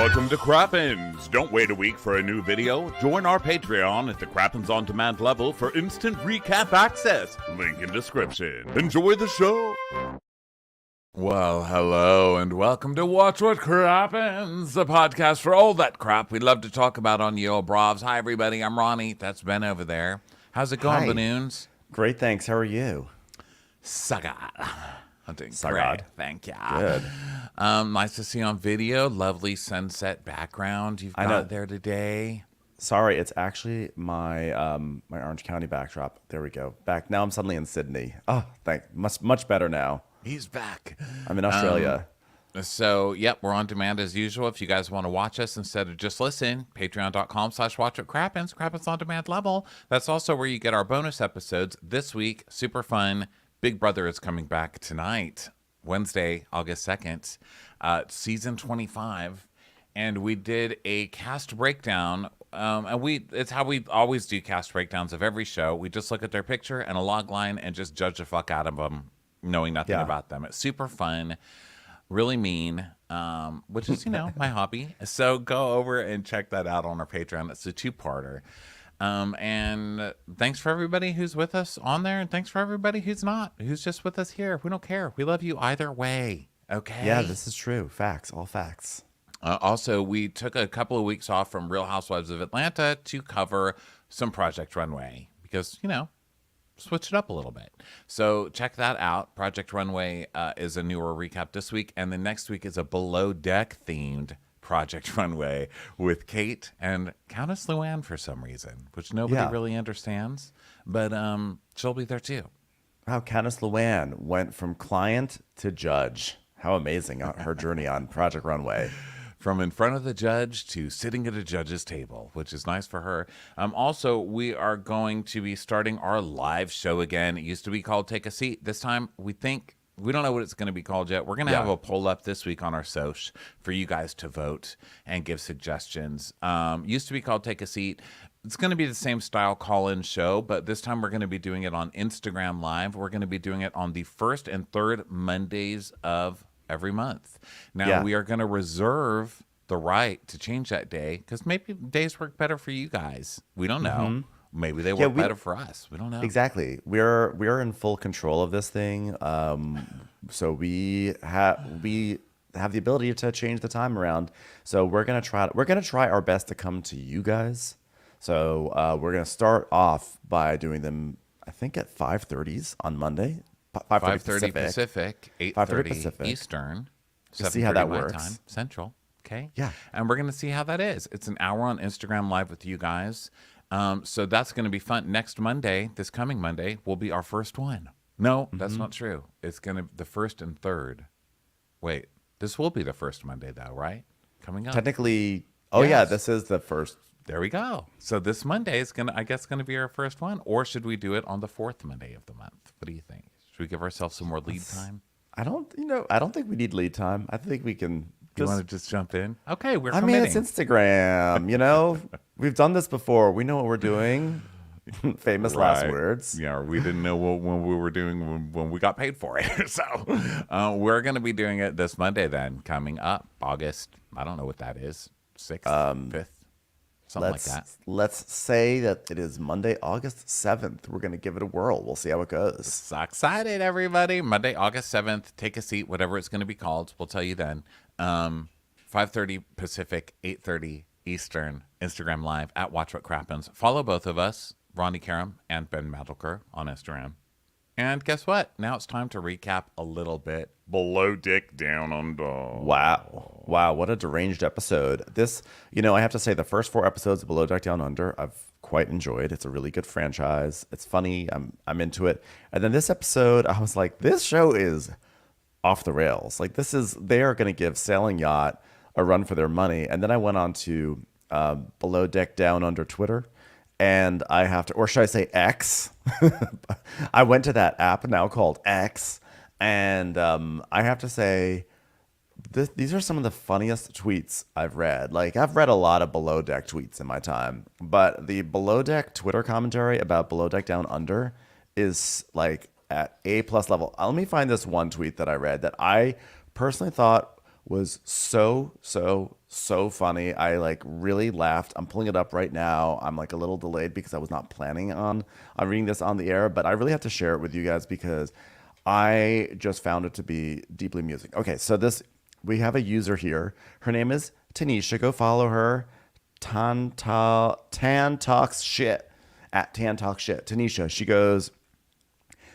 Welcome to Crappens. Don't wait a week for a new video. Join our Patreon at the Crappens On Demand level for instant recap access. Link in description. Enjoy the show. Well, hello and welcome to Watch What Crappens, the podcast for all that crap we love to talk about on Yo Bravs. Hi, everybody. I'm Ronnie. That's Ben over there. How's it going, Banoons? Great, thanks. How are you? Sagad. I'm doing Sagad. great. Thank you. Good. Nice to see you on video. Lovely sunset background you've got there today. Sorry, it's actually my my Orange County backdrop. There we go. Back now. I'm suddenly in Sydney. Oh, much better now. He's back. I'm in Australia. So, yep, we're on demand as usual. If you guys want to watch us instead of just listen, patreon.com/watchwhatcrappens, Crappens on demand level. That's also where you get our bonus episodes. This week, super fun. Big Brother is coming back tonight, Wednesday, August 2nd, season 25. And we did a cast breakdown. It's how we always do cast breakdowns of every show. We just look at their picture and a log line and just judge the fuck out of them, knowing nothing about them. It's super fun, really mean, which is, my hobby. So go over and check that out on our Patreon. It's a two-parter. And thanks for everybody who's with us on there, and thanks for everybody who's not, who's just with us here. We don't care. We love you either way. Okay. Yeah, this is true. Facts. All facts. Also, we took a couple of weeks off from Real Housewives of Atlanta to cover some Project Runway because, switch it up a little bit. So check that out. Project Runway is a newer recap this week, and the next week is a Below Deck themed Project Runway with Kate and Countess Luann for some reason, which nobody really understands, but she'll be there too. Wow, Countess Luann went from client to judge. How amazing her journey on Project Runway. From in front of the judge to sitting at a judge's table, which is nice for her. Also, we are going to be starting our live show again. It used to be called Take a Seat. This time, we don't know what it's going to be called yet. We're going to have a poll up this week on our Soch for you guys to vote and give suggestions. Used to be called Take a Seat. It's going to be the same style call-in show, but this time we're going to be doing it on Instagram Live. We're going to be doing it on the first and third Mondays of every month. Now, we are going to reserve the right to change that day because maybe days work better for you guys. We don't know. Mm-hmm. Maybe they work better for us. We don't know. Exactly. We're in full control of this thing. So we have the ability to change the time around. So we're gonna try our best to come to you guys. So we're gonna start off by doing them, I think, at 5:30s on Monday. 5:30 Pacific, 8:30 Eastern. To see how that works. Time, Central. Okay. Yeah. And we're gonna see how that is. It's an hour on Instagram Live with you guys. So that's going to be fun. Next Monday, this coming Monday, will be our first one. No, that's not true. It's going to be the first and third. Wait, this will be the first Monday though, right? Coming up. Technically, this is the first. There we go. So this Monday is going to be our first one, or should we do it on the fourth Monday of the month? What do you think? Should we give ourselves some more lead time? I don't think we need lead time. I think we can. You want to just jump in? Okay, we're committing. I mean, it's Instagram, We've done this before. We know what we're doing. Famous last words. Yeah, we didn't know when we were doing when we got paid for it. So we're going to be doing it this Monday then, coming up August. I don't know what that is. 6th, 5th, something like that. Let's say that it is Monday, August 7th. We're going to give it a whirl. We'll see how it goes. So excited, everybody. Monday, August 7th. Take a seat, whatever it's going to be called. We'll tell you then. 5:30 Pacific, 8:30 Eastern, Instagram Live at Watch What Crappens. Follow both of us, Ronnie Karam and Ben Maddelker on Instagram. And guess what? Now it's time to recap a little bit. Below Deck Down Under. Wow, what a deranged episode. This, I have to say the first 4 episodes of Below Deck Down Under I've quite enjoyed. It's a really good franchise. It's funny. I'm into it. And then this episode, I was like, this show is off the rails. Like they are going to give Sailing Yacht a run for their money. And then I went on to Below Deck Down Under Twitter, and I have to, or should I say X? I went to that app now called X, and I have to say these are some of the funniest tweets I've read. Like, I've read a lot of Below Deck tweets in my time, but the Below Deck Twitter commentary about Below Deck Down Under is like at A+ level. Let me find this one tweet that I read that I personally thought was so so funny. I like really laughed. I'm pulling it up right now. I'm like a little delayed because I was not planning on reading this on the air, but I really have to share it with you guys because I just found it to be deeply amusing. Okay, so this we have a user here. Her name is Tanisha. Go follow her. Tan Talks Shit at Tan Talks Shit. Tanisha, she goes,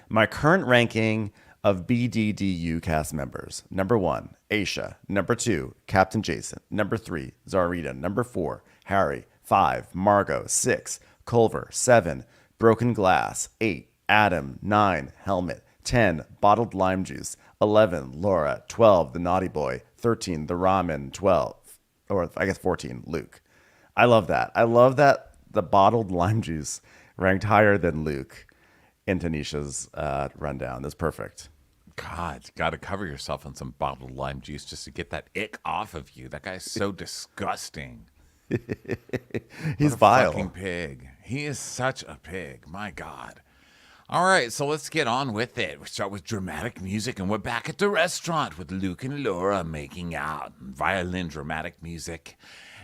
my current ranking of BDDU cast members. Number 1, Aisha. Number 2, Captain Jason. Number 3, Zarita. Number 4, Harry. 5, Margot. 6, Culver. 7, Broken Glass. 8, Adam. 9, Helmet. 10, Bottled Lime Juice. 11, Laura. 12, The Naughty Boy. 13, The Ramen. 12, or I guess 14, Luke. I love that. I love that the Bottled Lime Juice ranked higher than Luke in Tanisha's rundown. That's perfect. God, you got to cover yourself in some bottled lime juice just to get that ick off of you. That guy's so disgusting. He's What a vile. fucking pig. He is such a pig. My God. All right, so let's get on with it. We start with dramatic music, and we're back at the restaurant with Luke and Laura making out. Violin dramatic music.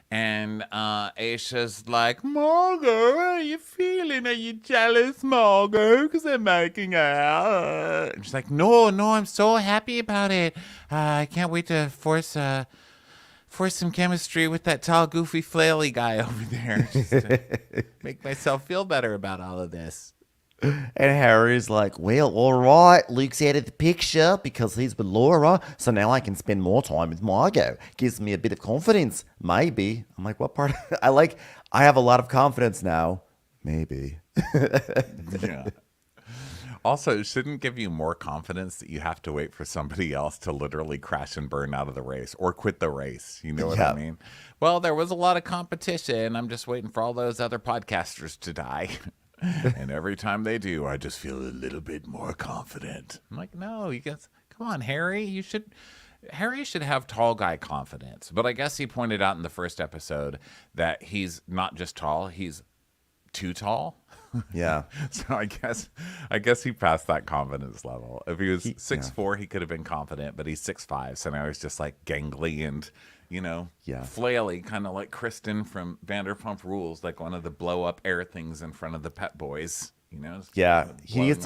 And Aisha's like, Margot, how are you feeling? Are you jealous, Margot? Because they're making out. And she's like, no, I'm so happy about it. I can't wait to force some chemistry with that tall, goofy, flaily guy over there. Just to make myself feel better about all of this. And Harry's like, well, all right, Luke's out of the picture because he's with Laura, so now I can spend more time with Margot. Gives me a bit of confidence. Maybe. I'm like, what part? I have a lot of confidence now. Maybe. Yeah. Also, it shouldn't give you more confidence that you have to wait for somebody else to literally crash and burn out of the race or quit the race. You know what I mean? Well, there was a lot of competition. I'm just waiting for all those other podcasters to die. And every time they do, I just feel a little bit more confident. I'm like, no, you guys, come on, Harry. Harry should have tall guy confidence. But I guess he pointed out in the first episode that he's not just tall, he's too tall. Yeah. So I guess he passed that confidence level. If he was 6'4", he could have been confident, but he's 6'5", so now he's just like gangly and, flaily, kind of like Kristen from Vanderpump Rules, like one of the blow up air things in front of the Pet Boys. Yeah, he needs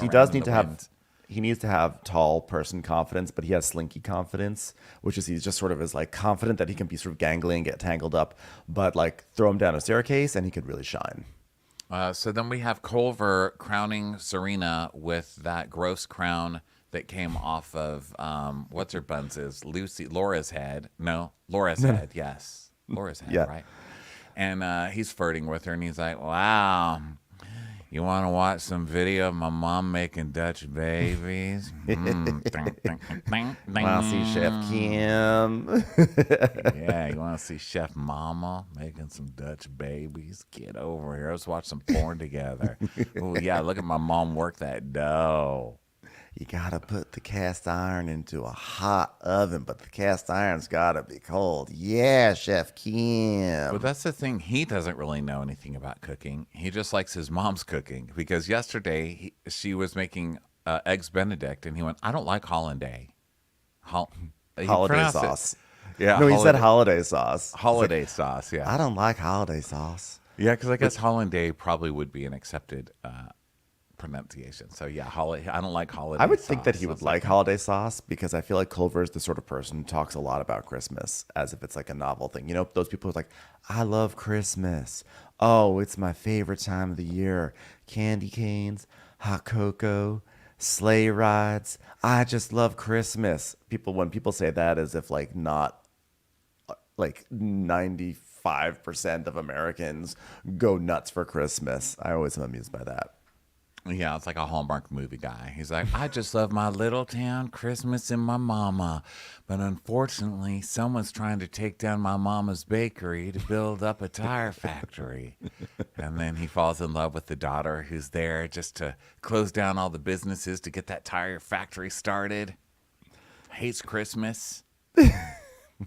to have tall person confidence, but he has slinky confidence, which is he's just sort of is like confident that he can be sort of gangly and get tangled up, but like throw him down a staircase and he could really shine. So then we have Culver crowning Serena with that gross crown that came off of what's her buns is Laura's head. No, Laura's head. Yes, Laura's head. Yeah. Right. And he's flirting with her, and he's like, "Wow, you want to watch some video of my mom making Dutch babies? Want to see Chef Kim? Yeah, you want to see Chef Mama making some Dutch babies? Get over here. Let's watch some porn together. Oh, yeah, look at my mom work that dough. You gotta put the cast iron into a hot oven, but the cast iron's gotta be cold. Yeah, Chef Kim. But that's the thing. He doesn't really know anything about cooking. He just likes his mom's cooking. Because yesterday she was making eggs Benedict, and he went, "I don't like hollandaise." Holiday sauce. Yeah, no, he said holiday sauce. Holiday sauce. Yeah, I don't like holiday sauce. Yeah, because I guess hollandaise probably would be an accepted pronunciation. So yeah, I don't like holiday. I would sauce. think that he would like holiday sauce because I feel like Culver is the sort of person who talks a lot about Christmas as if it's like a novel thing. You know, those people who's like, I love Christmas. Oh, it's my favorite time of the year. Candy canes, hot cocoa, sleigh rides. I just love Christmas. When people say that as if like not like 95% of Americans go nuts for Christmas. I always am amused by that. Yeah, it's like a Hallmark movie guy. He's like, I just love my little town, Christmas, and my mama. But unfortunately, someone's trying to take down my mama's bakery to build up a tire factory. And then he falls in love with the daughter who's there just to close down all the businesses to get that tire factory started. Hates Christmas. God,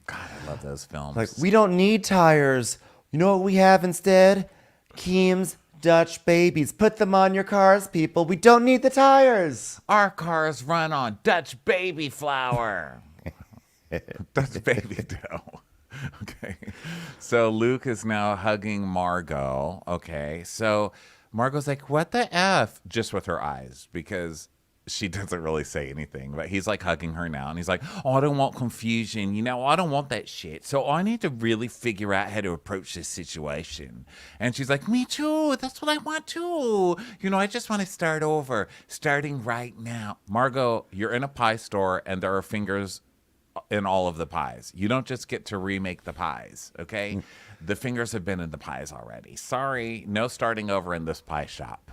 I love those films. Like, we don't need tires. You know what we have instead? Kim's Dutch babies. Put them on your cars, people. We don't need the tires. Our cars run on Dutch baby flour. Dutch baby dough. Okay. So Luke is now hugging Margot. Okay. So Margot's like, what the F? Just with her eyes, because she doesn't really say anything, but he's like hugging her now. And he's like, oh, I don't want confusion. I don't want that shit. So I need to really figure out how to approach this situation. And she's like, me too. That's what I want too. I just want to start over, starting right now. Margot, you're in a pie store and there are fingers in all of the pies. You don't just get to remake the pies, okay? The fingers have been in the pies already. Sorry, no starting over in this pie shop.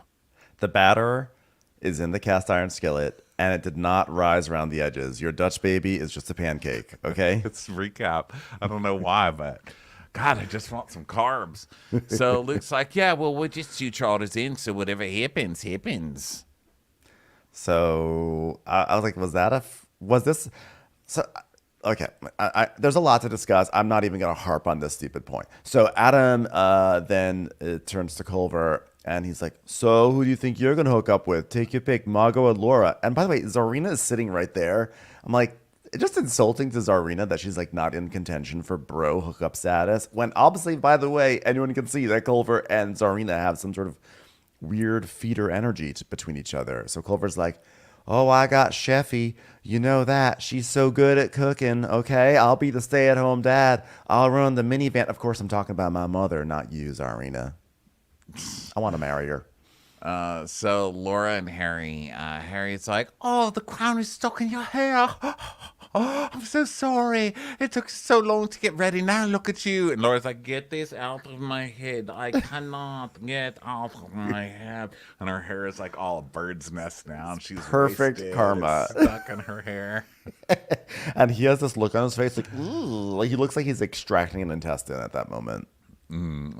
The batter is in the cast iron skillet, and it did not rise around the edges. Your Dutch baby is just a pancake, okay? Let's recap. I don't know why, but God, I just want some carbs. So Luke's like, yeah, well, we're just 2 charters in, so whatever happens, happens. So I was like, was this? So okay, there's a lot to discuss. I'm not even going to harp on this stupid point. So Adam then turns to Culver and he's like, so who do you think you're going to hook up with? Take your pick, Margot or Laura. And by the way, Zarina is sitting right there. I'm like, it's just insulting to Zarina that she's like not in contention for bro hookup status. When obviously, by the way, anyone can see that Culver and Zarina have some sort of weird feeder energy between each other. So Culver's like, oh, I got Sheffy. You know that. She's so good at cooking, okay? I'll be the stay-at-home dad. I'll run the minivan. Of course, I'm talking about my mother, not you, Zarina. I want to marry her. So Laura and Harry's like, oh, the crown is stuck in your hair. Oh, I'm so sorry. It took so long to get ready. Now look at you. And Laura's like, get this out of my head. I cannot get out of my head. And her hair is like all a bird's nest now. And she's perfect wasted. karma. It's stuck in her hair. And he has this look on his face like, ooh, like he looks like he's extracting an intestine at that moment.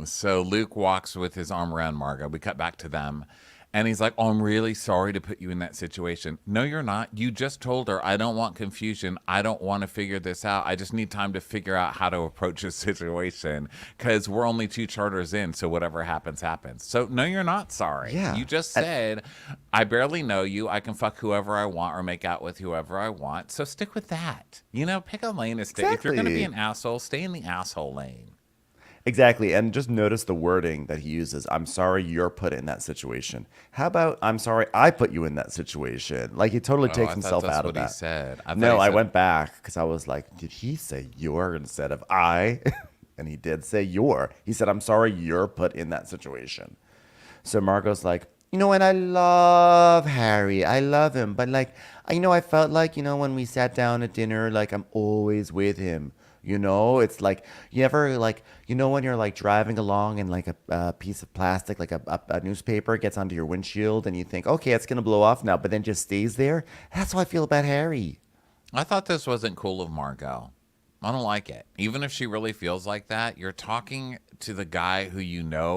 So Luke walks with his arm around Margot. We cut back to them. And he's like, oh, I'm really sorry to put you in that situation. No, you're not. You just told her, I don't want confusion. I don't want to figure this out. I just need time to figure out how to approach this situation because we're only 2 charters in. So whatever happens, happens. So no, you're not sorry. Yeah. You just said, I barely know you. I can fuck whoever I want or make out with whoever I want. So stick with that. Pick a lane to stay. Exactly. If you're going to be an asshole, stay in the asshole lane. Exactly. And just notice the wording that he uses. I'm sorry you're put in that situation. How about I'm sorry I put you in that situation? Like he totally takes himself out of that. He said. I went back because I was like, did he say you're instead of I? And he did say you're. He said, I'm sorry you're put in that situation. So Margot's like, and I love Harry. I love him. But I felt like, when we sat down at dinner, like I'm always with him. It's like you ever when you're like driving along and like a piece of plastic, like a newspaper gets onto your windshield and you think, okay, it's going to blow off now, but then just stays there. That's how I feel about Harry. I thought this wasn't cool of Margot. I don't like it. Even if she really feels like that, you're talking to the guy who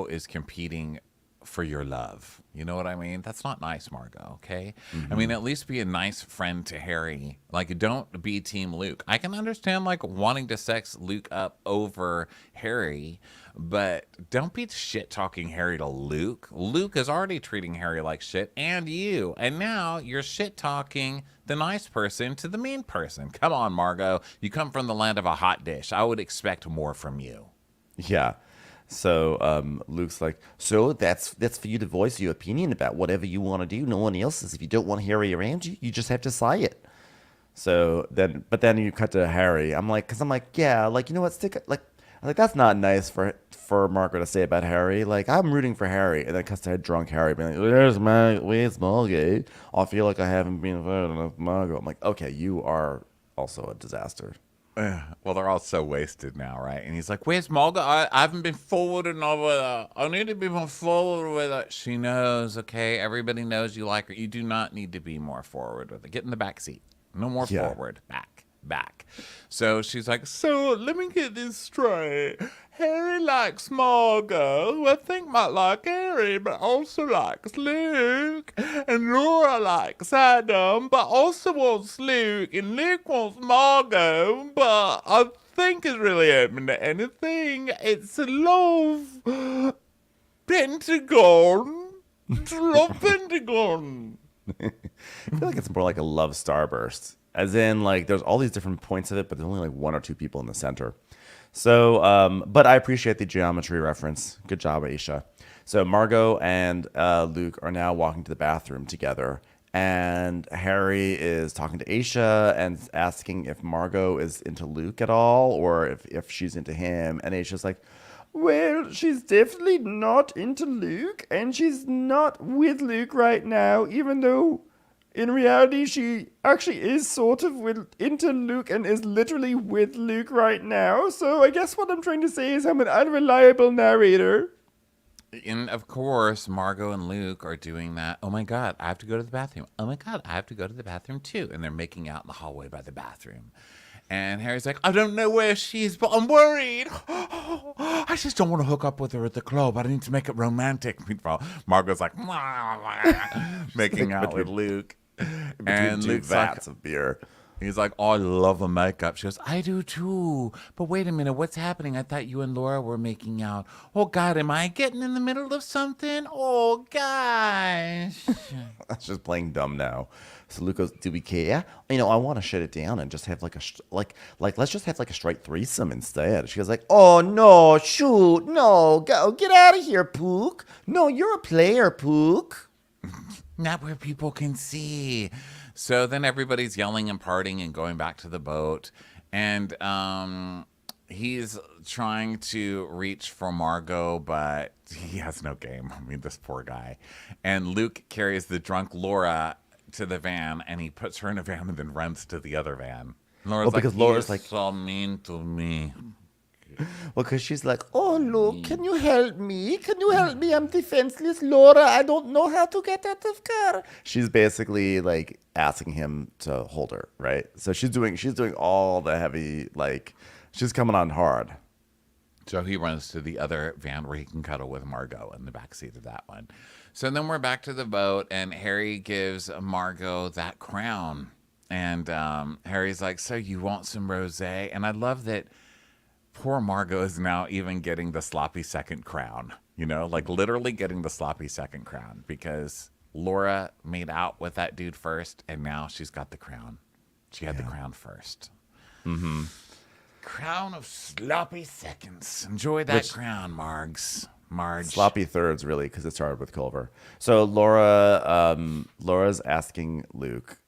is competing for your love. You know what I mean? That's not nice, Margot, okay? Mm-hmm. I mean, at least be a nice friend to Harry. Like, don't be Team Luke. I can understand, wanting to sex Luke up over Harry, but don't be shit-talking Harry to Luke. Luke is already treating Harry like shit, and you. And now you're shit-talking the nice person to the mean person. Come on, Margot. You come from the land of a hot dish. I would expect more from you. Yeah. So Luke's like, so that's for you to voice your opinion about whatever you want to do. No one else's. If you don't want Harry around you, you just have to say it. So then you cut to Harry. I'm like, yeah, what? That's not nice for Margaret to say about Harry. Like, I'm rooting for Harry, and then cuts to drunk Harry being like, where's Margot? I feel like I haven't been fair enough, Margot. I'm like, okay, you are also a disaster. Well, they're all so wasted now, right? And he's like, where's Margaret? I haven't been forward enough with her. I need to be more forward with her. She knows, okay? Everybody knows you like her. You do not need to be more forward with her. Get in the back seat. No more forward. Back. So she's like, so let me get this straight. Harry likes Margot, who I think might like Harry, but also likes Luke. And Laura likes Adam, but also wants Luke. And Luke wants Margot, but I think is really open to anything. It's a love pentagon. It's a love pentagon. I feel like it's more like a love starburst. As in, like, there's all these different points of it, but there's only like one or two people in the center. So, but I appreciate the geometry reference. Good job, Aisha. So Margot and Luke are now walking to the bathroom together, and Harry is talking to Aisha and asking if Margot is into Luke at all, or if she's into him. And Aisha's like, well, she's definitely not into Luke, and she's not with Luke right now, even though in reality she actually is sort of into Luke and is literally with Luke right now. So I guess what I'm trying to say is I'm an unreliable narrator. And of course, Margot and Luke are doing that. Oh my God, I have to go to the bathroom. Oh my God, I have to go to the bathroom too. And they're making out in the hallway by the bathroom. And Harry's like, I don't know where she is, but I'm worried. I just don't want to hook up with her at the club. I need to make it romantic. Meanwhile, Margot's like, making out with Luke. And Luke's vats of beer. He's like, oh, I love the makeup. She goes, I do too. But wait a minute, what's happening? I thought you and Laura were making out. Oh, God, am I getting in the middle of something? Oh, gosh. That's just playing dumb now. So Luke goes, do we care? You know, I want to shut it down and just have like let's just have like a straight threesome instead. She goes like, oh, no, shoot, no, go, get out of here, Pook. No, you're a player, Pook. Not where people can see. So then everybody's yelling and partying and going back to the boat. And he's trying to reach for Margot, but he has no game. I mean, this poor guy. And Luke carries the drunk Laura to the van, and he puts her in a van and then runs to the other van. Laura's because like, Laura's like, so mean to me. Well, because she's like, oh, Luke, can you help me? Can you help me? I'm defenseless, Laura. I don't know how to get out of car. She's basically like asking him to hold her, right? So she's doing all the heavy, like, she's coming on hard. So he runs to the other van where he can cuddle with Margot in the backseat of that one. So then we're back to the boat, and Harry gives Margot that crown. And Harry's like, so you want some rosé? And I love that poor Margot is now even getting the sloppy second crown, you know, like literally getting the sloppy second crown because Laura made out with that dude first, and now she's got the crown. She had the crown first. Mm-hmm. Crown of sloppy seconds. Enjoy that crown, Marge. Sloppy thirds, really, because it started with Culver. So Laura's asking Luke.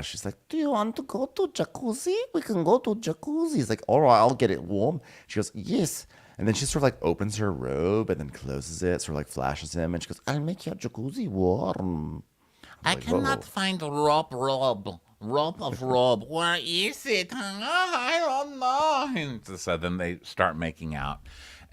She's like, do you want to go to jacuzzi? We can go to jacuzzi. He's like, all right, I'll get it warm. She goes, yes. And then she sort of like opens her robe and then closes it, sort of like flashes him. And she goes, I'll make your jacuzzi warm. I cannot find rob. Rob of Rob. Where is it? I don't know. And so then they start making out.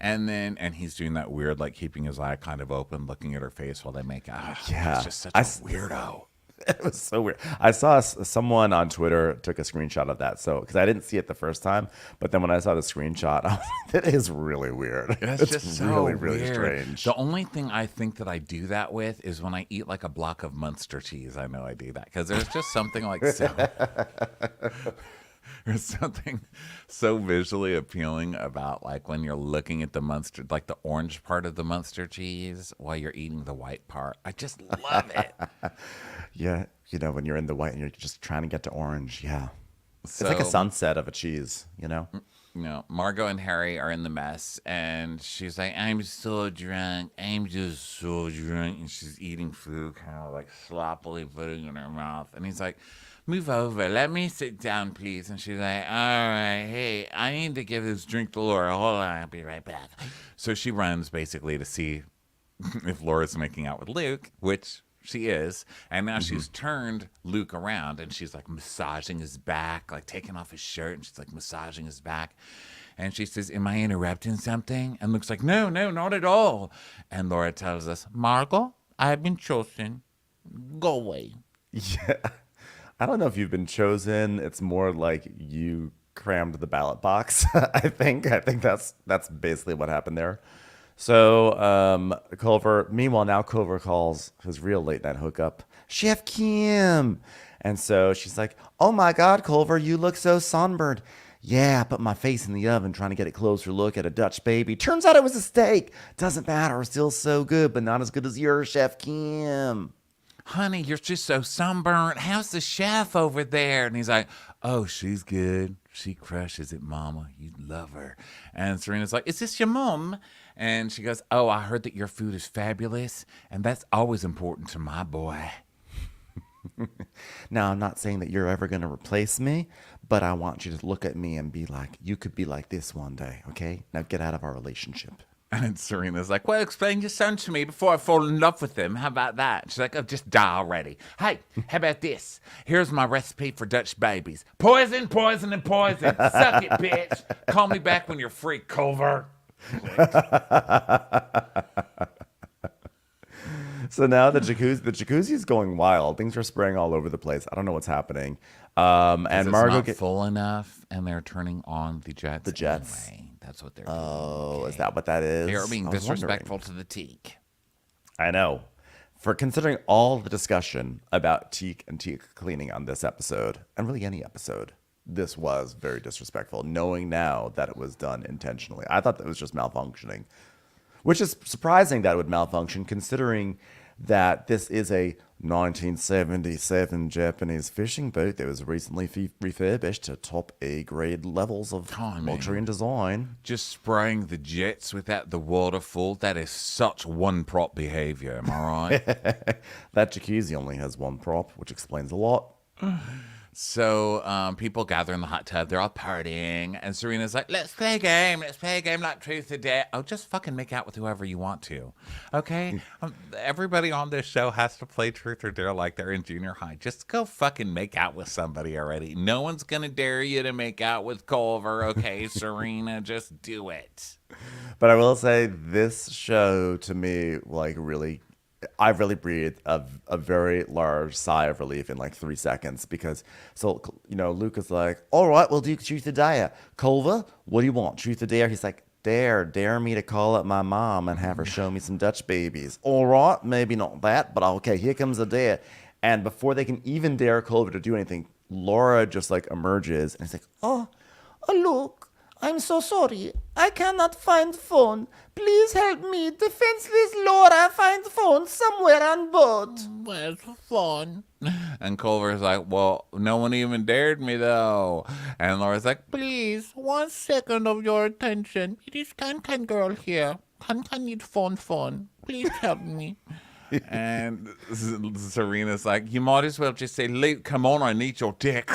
And he's doing that weird, like keeping his eye kind of open, looking at her face while they make out. Yeah. It's just such a weirdo. It was so weird. I saw someone on Twitter took a screenshot of that. So, because I didn't see it the first time, but then when I saw the screenshot, I was like, that is really weird. It's just really, so really weird. strange. The only thing I think that I do that with is when I eat like a block of Munster cheese. I know I do that because there's just something like there's something so visually appealing about like when you're looking at the Munster, like the orange part of the Munster cheese while you're eating the white part. I just love it. Yeah, you know, when you're in the white and you're just trying to get to orange. Yeah. It's like a sunset of a cheese, you know? You know, Margot and Harry are in the mess, and she's like, I'm so drunk. I'm just so drunk. And she's eating food, kind of like sloppily putting it in her mouth. And he's like, move over. Let me sit down, please. And she's like, all right, hey, I need to give this drink to Laura. Hold on, I'll be right back. So she runs basically to see if Laura's making out with Luke, which she is. And now she's turned Luke around, and she's like massaging his back, like taking off his shirt, and she's like massaging his back. And she says, am I interrupting something? And Luke's like, no, not at all. And Laura tells us, Margot, I've been chosen. Go away. Yeah. I don't know if you've been chosen. It's more like you crammed the ballot box. I think that's basically what happened there. So meanwhile, Culver calls his real late night hookup, Chef Kim. And so she's like, oh my God, Culver, you look so sunburned. Yeah, I put my face in the oven trying to get a closer look at a Dutch baby. Turns out it was a steak. Doesn't matter. Still so good, but not as good as yours, Chef Kim. honey, you're just so sunburnt. How's the chef over there? And he's like, oh, she's good. She crushes it, mama. You love her. And Serena's like, is this your mom? And she goes, oh, I heard that your food is fabulous. And that's always important to my boy. Now, I'm not saying that you're ever going to replace me, but I want you to look at me and be like, you could be like this one day, okay? Now get out of our relationship. And Serena's like, well, explain your son to me before I fall in love with him. How about that? She's like, oh, just die already. Hey, how about this? Here's my recipe for Dutch babies. Poison, poison, and poison. Suck it, bitch. Call me back when you're free, Culver. So now the jacuzzi is going wild. Things are spraying all over the place. I don't know what's happening. And It's Margot not full enough, and they're turning on the jets. The jets. Anyway. That's what they're doing. Oh, Okay. is that what that is? They're being I was disrespectful wondering. to the teak. I know. For considering all the discussion about teak and teak cleaning on this episode, and really any episode, this was very disrespectful, knowing now that it was done intentionally. I thought that was just malfunctioning, which is surprising that it would malfunction considering that this is a 1977 Japanese fishing boat that was recently refurbished to top A grade levels of luxury and design. Just spraying the jets without the waterfall, that is such one prop behavior, am I right? That jacuzzi only has one prop, which explains a lot. So people gather in the hot tub. They're all partying. And Serena's like, let's play a game. Let's play a game like Truth or Dare. Oh, just fucking make out with whoever you want to. Okay? Everybody on this show has to play Truth or Dare like they're in junior high. Just go fucking make out with somebody already. No one's going to dare you to make out with Culver. Okay, Serena, just do it. But I will say this show to me, like, really, I really breathed a very large sigh of relief in like 3 seconds because, so, you know, Luke is like, all right, we'll do Truth or Dare. Culver, what do you want? Truth or Dare? He's like, dare me to call up my mom and have her show me some Dutch babies. All right, maybe not that, but okay, here comes a dare. And before they can even dare Culver to do anything, Laura just like emerges and it's like, oh, look, I'm so sorry. I cannot find phone. Please help me. Defenseless Laura find phone somewhere on board. Where's the phone? And Culver's like, well, no one even dared me, though. And Laura's like, please, 1 second of your attention. It is Can girl here. Can need phone. Please help me. And Serena's like, you might as well just say, Luke, come on, I need your dick.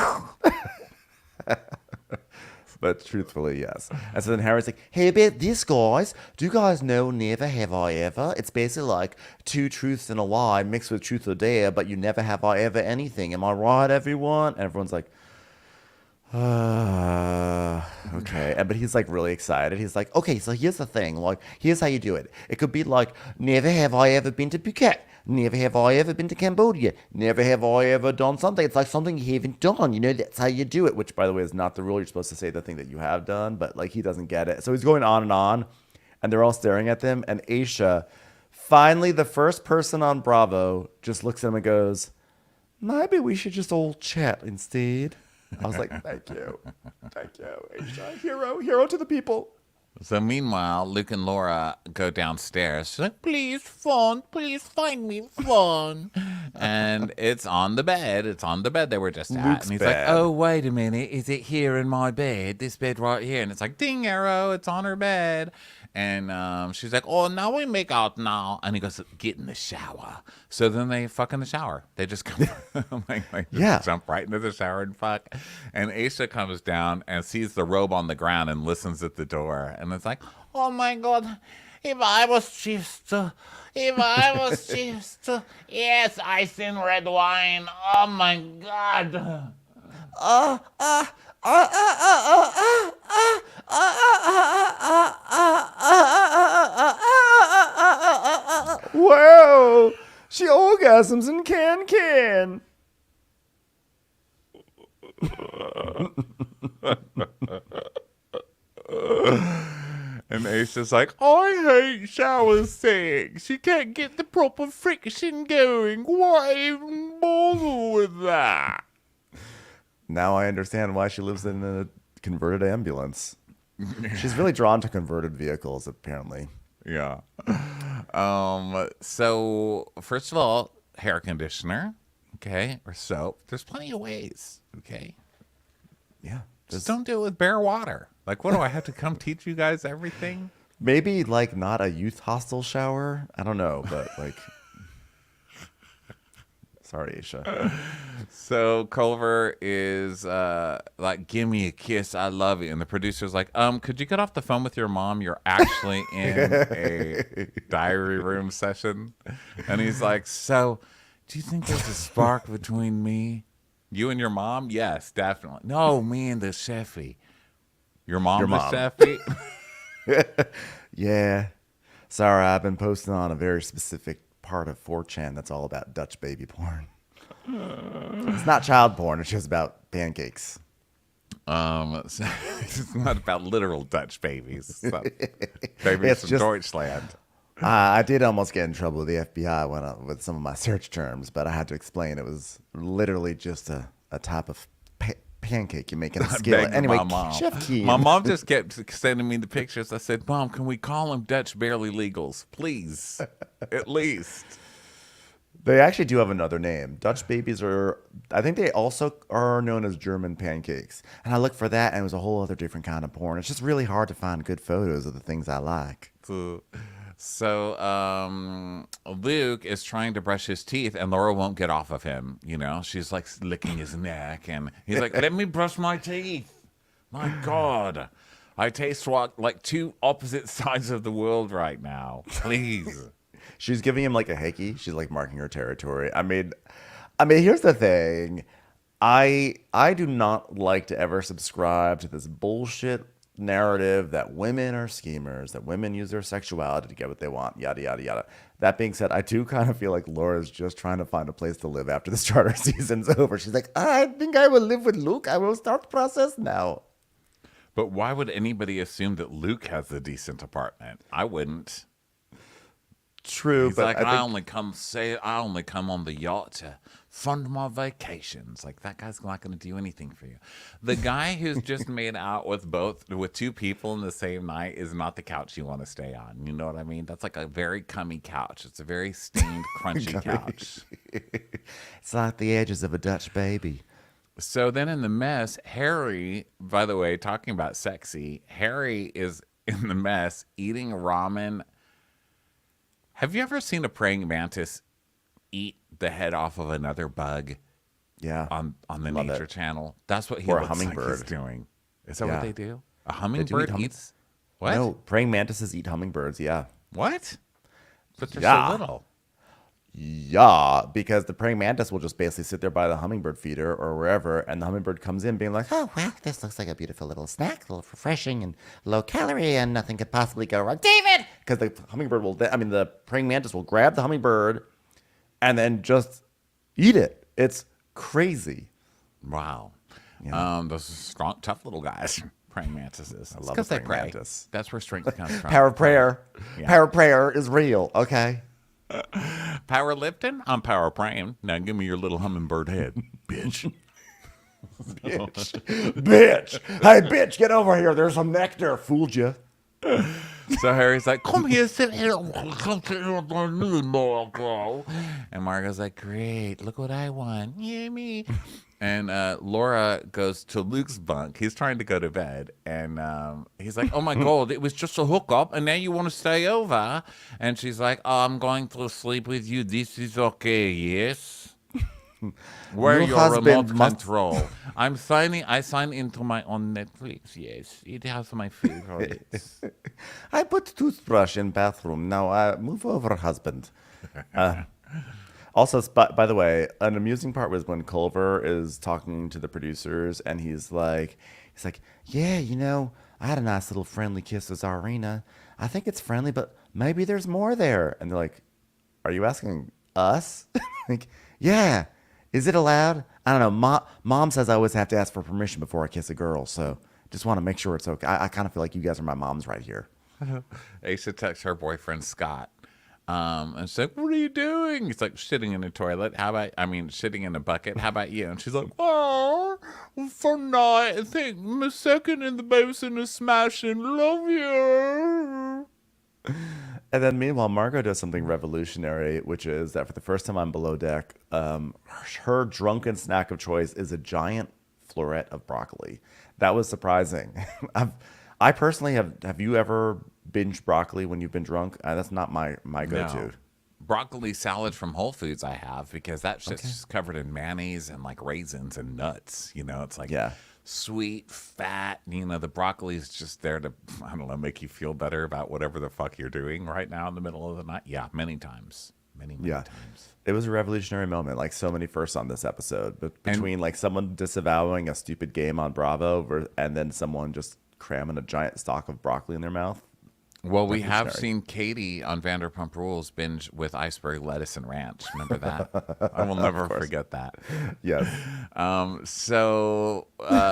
But truthfully, yes. And so then Harry's like, hey, about this, guys. Do you guys know Never Have I Ever? It's basically like 2 truths and a lie mixed with Truth or Dare, but you never have I ever anything. Am I right, everyone? And everyone's like, okay. But he's like really excited. He's like, okay, so here's the thing. Like, here's how you do it. It could be like, never have I ever been to Phuket. Never have I ever been to Cambodia. Never have I ever done something. It's like something you haven't done. You know, that's how you do it. Which, by the way, is not the rule. You're supposed to say the thing that you have done. But, like, he doesn't get it. So he's going on. And they're all staring at them. And Aisha, finally, the first person on Bravo, just looks at him and goes, maybe we should just all chat instead. I was like, thank you, Aisha. Hero to the people. So meanwhile, Luke and Laura go downstairs. She's like, please, phone. Please find me phone. And it's on the bed. It's on the bed they were just at. Luke's and he's bed. like, oh, wait a minute. Is it here in my bed? This bed right here. And it's like, ding, arrow. It's on her bed. And she's like, oh, now we make out now. And he goes, get in the shower. So then they fuck in the shower. They just come, just jump right into the shower and fuck. And Aisha comes down and sees the robe on the ground and listens at the door. And it's like, oh my God, if I was just, yes, ice and red wine. Oh my God. Wow, she orgasms in can. And Aisha's like, I hate shower sex. She can't get the proper friction going. Why even bother with that? Now I understand why she lives in a converted ambulance. She's really drawn to converted vehicles, apparently. Yeah. So first of all, hair conditioner, okay, or soap. There's plenty of ways, okay? Yeah. Just don't do it with bare water. Like, what do I have to come teach you guys everything? Maybe like not a youth hostel shower. I don't know, but like, sorry, Aisha. So Culver is like, give me a kiss, I love you. And the producer's like, could you get off the phone with your mom? You're actually in a diary room session. And he's like, so do you think there's a spark between me? You and your mom? Yes, definitely. No, me and the chefy. Your mom, the mom. chefy? Yeah. Sorry, I've been posting on a very specific part of 4chan that's all about Dutch baby porn. It's not child porn, it's just about pancakes. So it's not about literal Dutch babies. So, babies It's from just- Deutschland. I did almost get in trouble with the FBI with some of my search terms, but I had to explain it was literally just a type of pancake you make in a skillet. Begging Anyway, my mom. Chef Keen. My mom just kept sending me the pictures. I said, Mom, can we call them Dutch barely legals? Please. At least. They actually do have another name. Dutch babies I think they also are known as German pancakes. And I looked for that, and it was a whole other different kind of porn. It's just really hard to find good photos of the things I like. So Luke is trying to brush his teeth, and Laura won't get off of him. You know, she's like licking his neck, and he's like, let me brush my teeth. My God. I taste like two opposite sides of the world right now. Please. She's giving him like a hickey. She's like marking her territory. I mean, here's the thing. I do not like to ever subscribe to this bullshit narrative that women are schemers, that women use their sexuality to get what they want, yada, yada, yada. That being said, I do kind of feel like Laura's just trying to find a place to live after the starter season's over. She's like, I think I will live with Luke. I will start the process now. But why would anybody assume that Luke has a decent apartment? I wouldn't. True, He's but like, I I think only come on the yacht to fund my vacations. Like, that guy's not going to do anything for you. The guy who's just made out with two people in the same night is not the couch you want to stay on. You know what I mean? That's like a very cummy couch. It's a very stained, crunchy couch. it's like the edges of a Dutch baby. So then in the mess, Harry, by the way, talking about sexy, Harry is in the mess eating ramen. Have you ever seen a praying mantis eat the head off of another bug? Yeah. On the Love Nature it. Channel. That's what he Or a looks like hummingbird. he's doing. Is that Yeah. what they do? A They do hummingbird eat eats what? No, praying mantises eat hummingbirds, yeah. What? But they're Yeah. so little. Yeah, because the praying mantis will just basically sit there by the hummingbird feeder or wherever, and the hummingbird comes in being like, oh, wow, this looks like a beautiful little snack, a little refreshing and low calorie, and nothing could possibly go wrong. David! Because the hummingbird the praying mantis will grab the hummingbird and then just eat it. It's crazy. Wow. Yeah. Those are strong, tough little guys. Praying mantises. love Because a they praying pray. mantis. That's where strength comes from. Power of prayer. Yeah. Power of prayer is real, okay? Power lifting? I'm power praying. Now give me your little hummingbird head, bitch. Bitch! Hey, bitch, get over here. There's some nectar. Fooled you. So Harry's like, come here, sit here. Come sit here with me, Marco. And Marco's like, great, look what I want. Yeah, me. And Laura goes to Luke's bunk. He's trying to go to bed. And he's like, oh, my God, it was just a hookup. And now you want to stay over. And she's like, oh, I'm going to sleep with you. This is okay, yes? Where Your your husband remote must- control? I sign into my own Netflix, yes. It has my favorites. I put toothbrush in bathroom. Now move over, husband. Also, by the way, an amusing part was when Culver is talking to the producers, and he's like, yeah, I had a nice little friendly kiss with Zarina. I think it's friendly, but maybe there's more there. And they're like, are you asking us? Like, yeah. Is it allowed? I don't know. Mom says I always have to ask for permission before I kiss a girl, so just want to make sure it's okay. I kind of feel like you guys are my moms right here. Asa texts her boyfriend Scott, and she's like, "What are you doing?" He's like, "Shitting in a toilet." Shitting in a bucket. How about you? And she's like, "Oh, for night, I think my second in the basin is smashing. Love you." And then meanwhile, Margot does something revolutionary, which is that for the first time on Below Deck, her drunken snack of choice is a giant floret of broccoli. That was surprising. I personally have. Have you ever binged broccoli when you've been drunk? That's not my No. go-to. Broccoli salad from Whole Foods I have because that shit's Okay. just covered in mayonnaise and like raisins and nuts. It's like Yeah. sweet, fat. The broccoli is just there to, I don't know, make you feel better about whatever the fuck you're doing right now in the middle of the night. Yeah, many times. Many Yeah. times. It was a revolutionary moment, like so many firsts on this episode. But And between like someone disavowing a stupid game on Bravo and then someone just cramming a giant stalk of broccoli in their mouth. well, we have Revolutionary. seen Katie on Vanderpump Rules binge with iceberg lettuce and ranch. Remember that? I will never forget that. Yes. So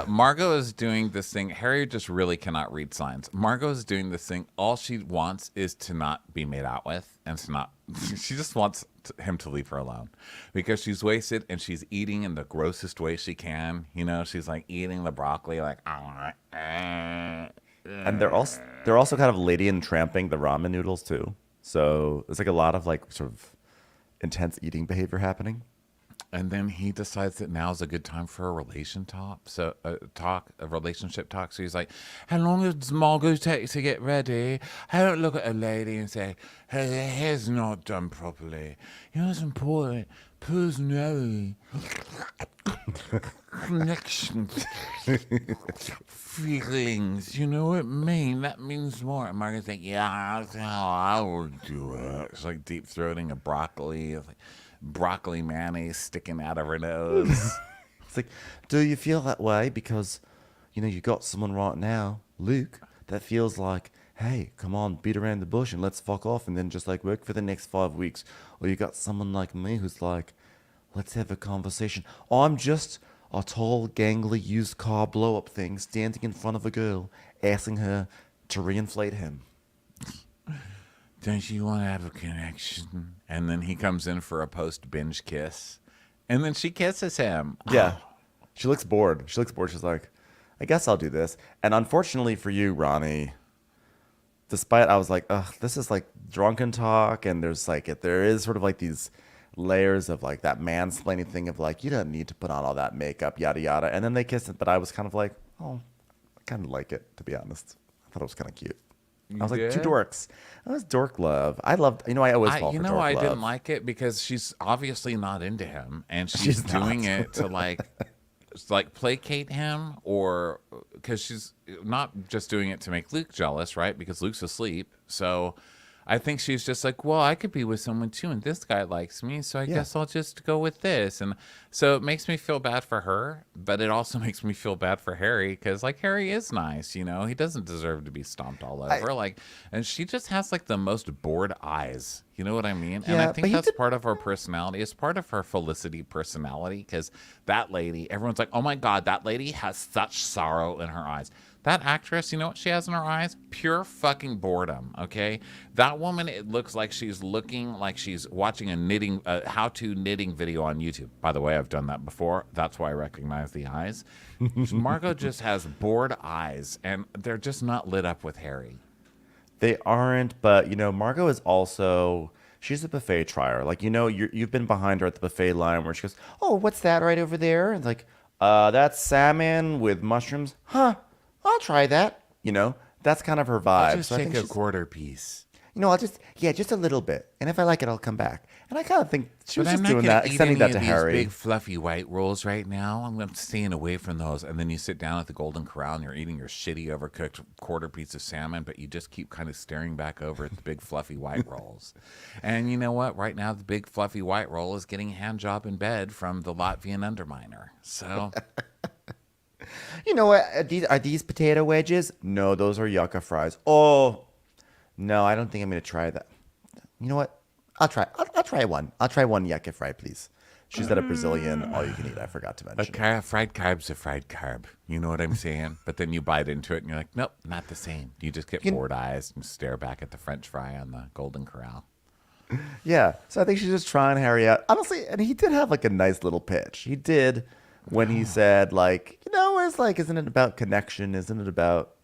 Margot is doing this thing. Harry just really cannot read signs. Margot is doing this thing. All she wants is to not be made out with, and to not. She just wants him to leave her alone because she's wasted and she's eating in the grossest way she can. She's like eating the broccoli, like. And they're also kind of lady and tramping the ramen noodles too. So there's like a lot of like sort of intense eating behavior happening. And then he decides that now's a good time for a relation talk. So a relationship talk. So he's like, "How long does Margot take to get ready? I don't look at a lady and say, her hair's not done properly. It's important. Personality, connections, feelings. You know what I mean? That means more." And Margot's like, "Yeah, that's how I would do it." It's like deep throating a broccoli. It's like broccoli mayonnaise sticking out of her nose. It's like, do you feel that way because, you got someone right now, Luke, that feels like, hey, come on, beat around the bush and let's fuck off and then just like work for the next 5 weeks. Or you got someone like me who's like, let's have a conversation. I'm just a tall, gangly used car blow up thing standing in front of a girl, asking her to reinflate him. Don't you want to have a connection? And then he comes in for a post binge kiss. And then she kisses him. Yeah. She looks bored. She's like, I guess I'll do this. And unfortunately for you, Ronnie, despite I was like, ugh, this is like drunken talk, and there is sort of like these layers of like that mansplaining thing of like, you don't need to put on all that makeup, yada yada. And then they kiss it, but I was kind of like, oh, I kind of like it, to be honest. I thought it was kind of cute. I was like, two did? dorks. That was dork love. I loved, I always fall for dork I love. didn't like it because she's obviously not into him, and she's She's doing not. it to like placate him, or because she's not just doing it to make Luke jealous, right? Because Luke's asleep. So I think she's just like, well, I could be with someone too, and this guy likes me, so I guess I'll just go with this. And so it makes me feel bad for her, but it also makes me feel bad for Harry because, like, Harry is nice, he doesn't deserve to be stomped all over. And she just has like the most bored eyes. You know what I mean? And Yeah, I but think he that's did- part of her personality. It's part of her Felicity personality because that lady, everyone's like, oh my God, that lady has such sorrow in her eyes. That actress, you know what she has in her eyes? Pure fucking boredom, okay? That woman, it looks like she's looking like she's watching a how-to knitting video on YouTube. By the way, I've done that before. That's why I recognize the eyes. Margot just has bored eyes, and they're just not lit up with Harry. They aren't, but Margot is also she's a buffet trier. Like you've been behind her at the buffet line where she goes, "Oh, what's that right over there?" And it's like, that's salmon with mushrooms." Huh? I'll try that. That's kind of her vibe. I'll just So I take think a she's, quarter piece. I'll just a little bit, and if I like it, I'll come back. And I kind of think she was But just I'm not doing gonna that, eat extending any that of to these Harry. big fluffy white rolls right now. I'm staying away from those. And then you sit down at the Golden Corral and you're eating your shitty overcooked quarter piece of salmon, but you just keep kind of staring back over at the big fluffy white rolls. And you know what? Right now, the big fluffy white roll is getting a hand job in bed from the Latvian underminer. So You know what? Are these potato wedges? No, those are yucca fries. Oh, no, I don't think I'm going to try that. You know what? I'll try. I'll try one. I'll try one yucca fry, please. She's at a Brazilian all you can eat. I forgot to mention. fried carb's a fried carb. You know what I'm saying? But then you bite into it and you're like, nope, not the same. You just get bored eyes and stare back at the French fry on the Golden Corral. Yeah. So I think she's just trying Harry out. Honestly, and he did have like a nice little pitch. He did when he said like, it's like, isn't it about connection? Isn't it about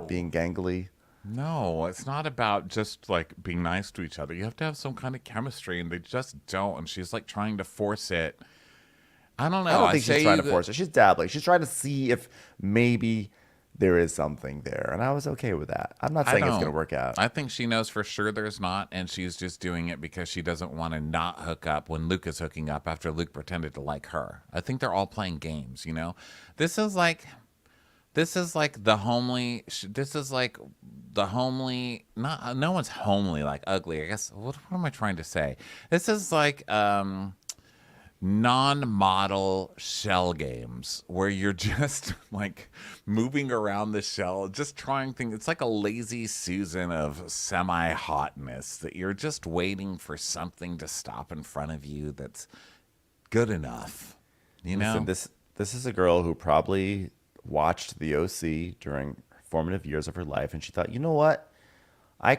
being gangly? No, it's not about just like being nice to each other. You have to have some kind of chemistry, and they just don't. And she's like trying to force it. I don't I know. don't I think she's say trying to that. force it. She's dabbling. She's trying to see if maybe there is something there. And I was okay with that. I'm not I saying it's going don't. to work out. I think she knows for sure there's not, and she's just doing it because she doesn't want to not hook up when Luke is hooking up after Luke pretended to like her. I think they're all playing games, you know? This is like the homely. This is like the homely. Not no one's homely like ugly. I guess. What am I trying to say? This is like non-model shell games where you're just like moving around the shell, just trying things. It's like a lazy Susan of semi-hotness that you're just waiting for something to stop in front of you that's good enough. You Listen, know? this is a girl who probably watched the OC during formative years of her life, and she thought, you know what? I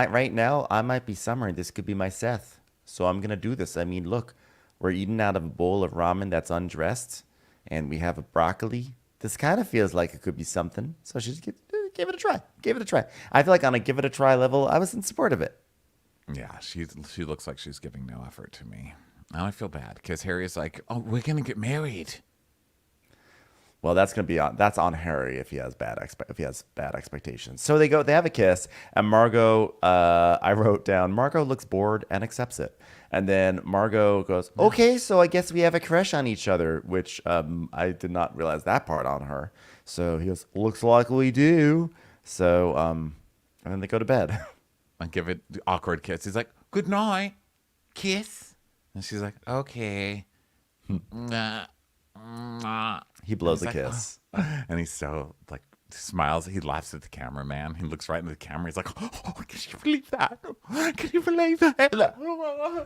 right now I might be Summer. This could be my Seth. So I'm gonna do this. I mean, look, we're eating out of a bowl of ramen that's undressed, and we have a broccoli. This kind of feels like it could be something. So gave it a try. Gave it a try. I feel like on a give it a try level, I was in support of it. Yeah, she looks like she's giving no effort to me. And I feel bad because Harry's like, "Oh, we're gonna get married." Well, that's on Harry if he has bad expectations. So they have a kiss, and Margot, I wrote down, Margot looks bored and accepts it, and then Margot goes, okay, so I guess we have a crush on each other, which I did not realize that part on her. So he goes, looks like we do. So and then they go to bed. I give it the awkward kiss. He's like, "Good night, kiss," and she's like, "Okay." Nah, nah. He And blows he's a like, kiss. and he's so like smiles. He laughs at the cameraman. He looks right into the camera. He's like, "Oh, can you believe that? Can you believe that?"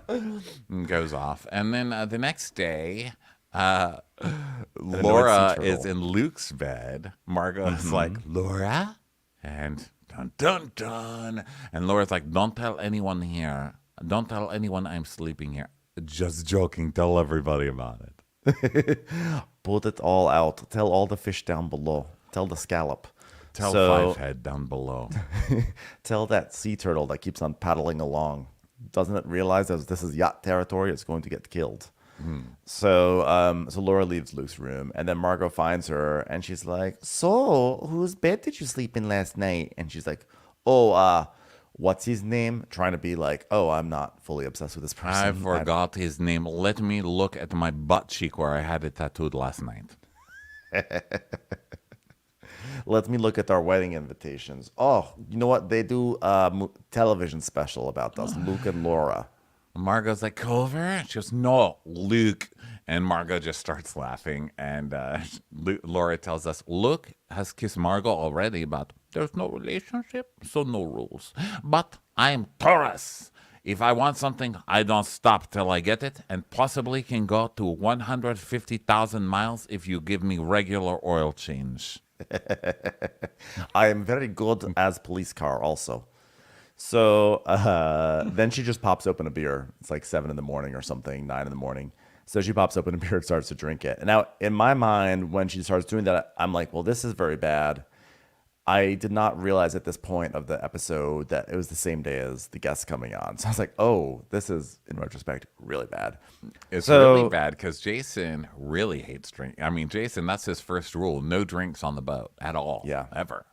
And goes off. And then the next day, An annoyed sea Laura is turtle. in Luke's bed. Margot is like, "Laura," and dun dun dun. And Laura's like, "Don't tell anyone here. Don't tell anyone I'm sleeping here. Just joking. Tell everybody about it. Put it all out. Tell all the fish down below. Tell the scallop. Tell So Five Head down below." tell that sea turtle that keeps on paddling along. Doesn't it realize that this is yacht territory? It's going to get killed. So Laura leaves Luke's room, and then Margot finds her, and she's like, "So, whose bed did you sleep in last night?" And she's like, "Oh, what's his name?" Trying to be like, "Oh, I'm not fully obsessed with this person. I forgot his name. Let me look at my butt cheek where I had it tattooed last night. Let me look at our wedding invitations. Oh, you know what? They do a television special about us, Luke and Laura." Margot's like, "Culver?" And she goes, "No, Luke." And Margot just starts laughing. And Laura tells us, "Luke has kissed Margot already, but there's no relationship, so no rules. But I'm Taurus. If I want something, I don't stop till I get it, and possibly can go to 150,000 miles if you give me regular oil change." I am very good as police car also. So then she just pops open a beer. It's like 7 in the morning or something, 9 in the morning. So she pops open a beer and starts to drink it. And now in my mind, when she starts doing that, I'm like, well, this is very bad. I did not realize at this point of the episode that it was the same day as the guests coming on. So I was like, oh, this is, in retrospect, really bad. It's So really bad because Jason really hates drink. I mean, Jason, that's his first rule: no drinks on the boat at all. Yeah. Ever.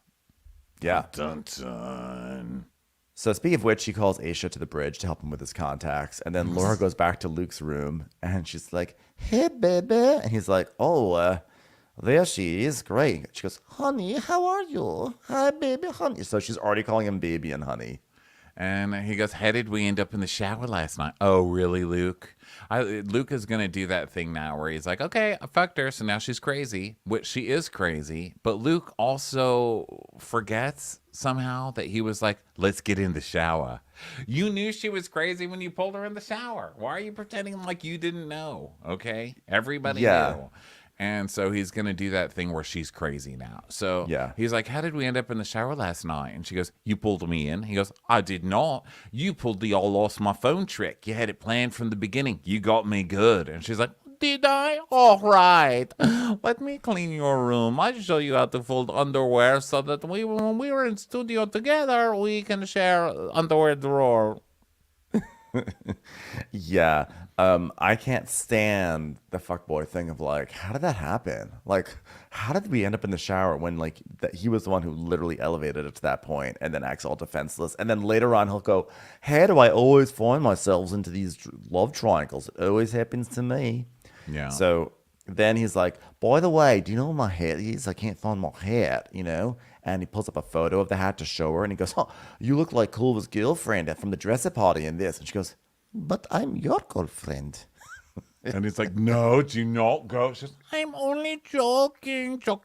yeah. Dun dun. So speaking of which, he calls Aisha to the bridge to help him with his contacts. And then Laura goes back to Luke's room and she's like, hey, baby. And he's like, oh, there she is. Great. She goes, honey, how are you? Hi, baby, honey. So she's already calling him baby and honey. And he goes, "How did we end up in the shower last night?" "Oh, really, Luke?" Luke is going to do that thing now where he's like, "Okay, I fucked her, so now she's crazy," which she is crazy. But Luke also forgets somehow that he was like, "Let's get in the shower." You knew she was crazy when you pulled her in the shower. Why are you pretending like you didn't know? Okay? Everybody Yeah. knew. And so he's going to do that thing where she's crazy now. So Yeah. he's like, "How did we end up in the shower last night?" And she goes, "You pulled me in." He goes, "I did not. You pulled the all lost my phone trick. You had it planned from the beginning. You got me good." And she's like, did I? All right. Let me clean your room. I'll show you how to fold underwear so that when we were in studio together, we can share underwear drawer. Yeah. I can't stand the fuckboy thing of like, how did that happen? Like, how did we end up in the shower when like that he was the one who literally elevated it to that point and then acts all defenseless. And then later on he'll go, how do I always find myself into these love triangles? It always happens to me. Yeah. So then he's like, by the way, do you know where my hat is? I can't find my hat, you know? And he pulls up a photo of the hat to show her and he goes, oh, you look like Culver's girlfriend from the dresser party in this. And she goes, but I'm your girlfriend. And he's like, no, do not go. She's I'm only joking. It's like,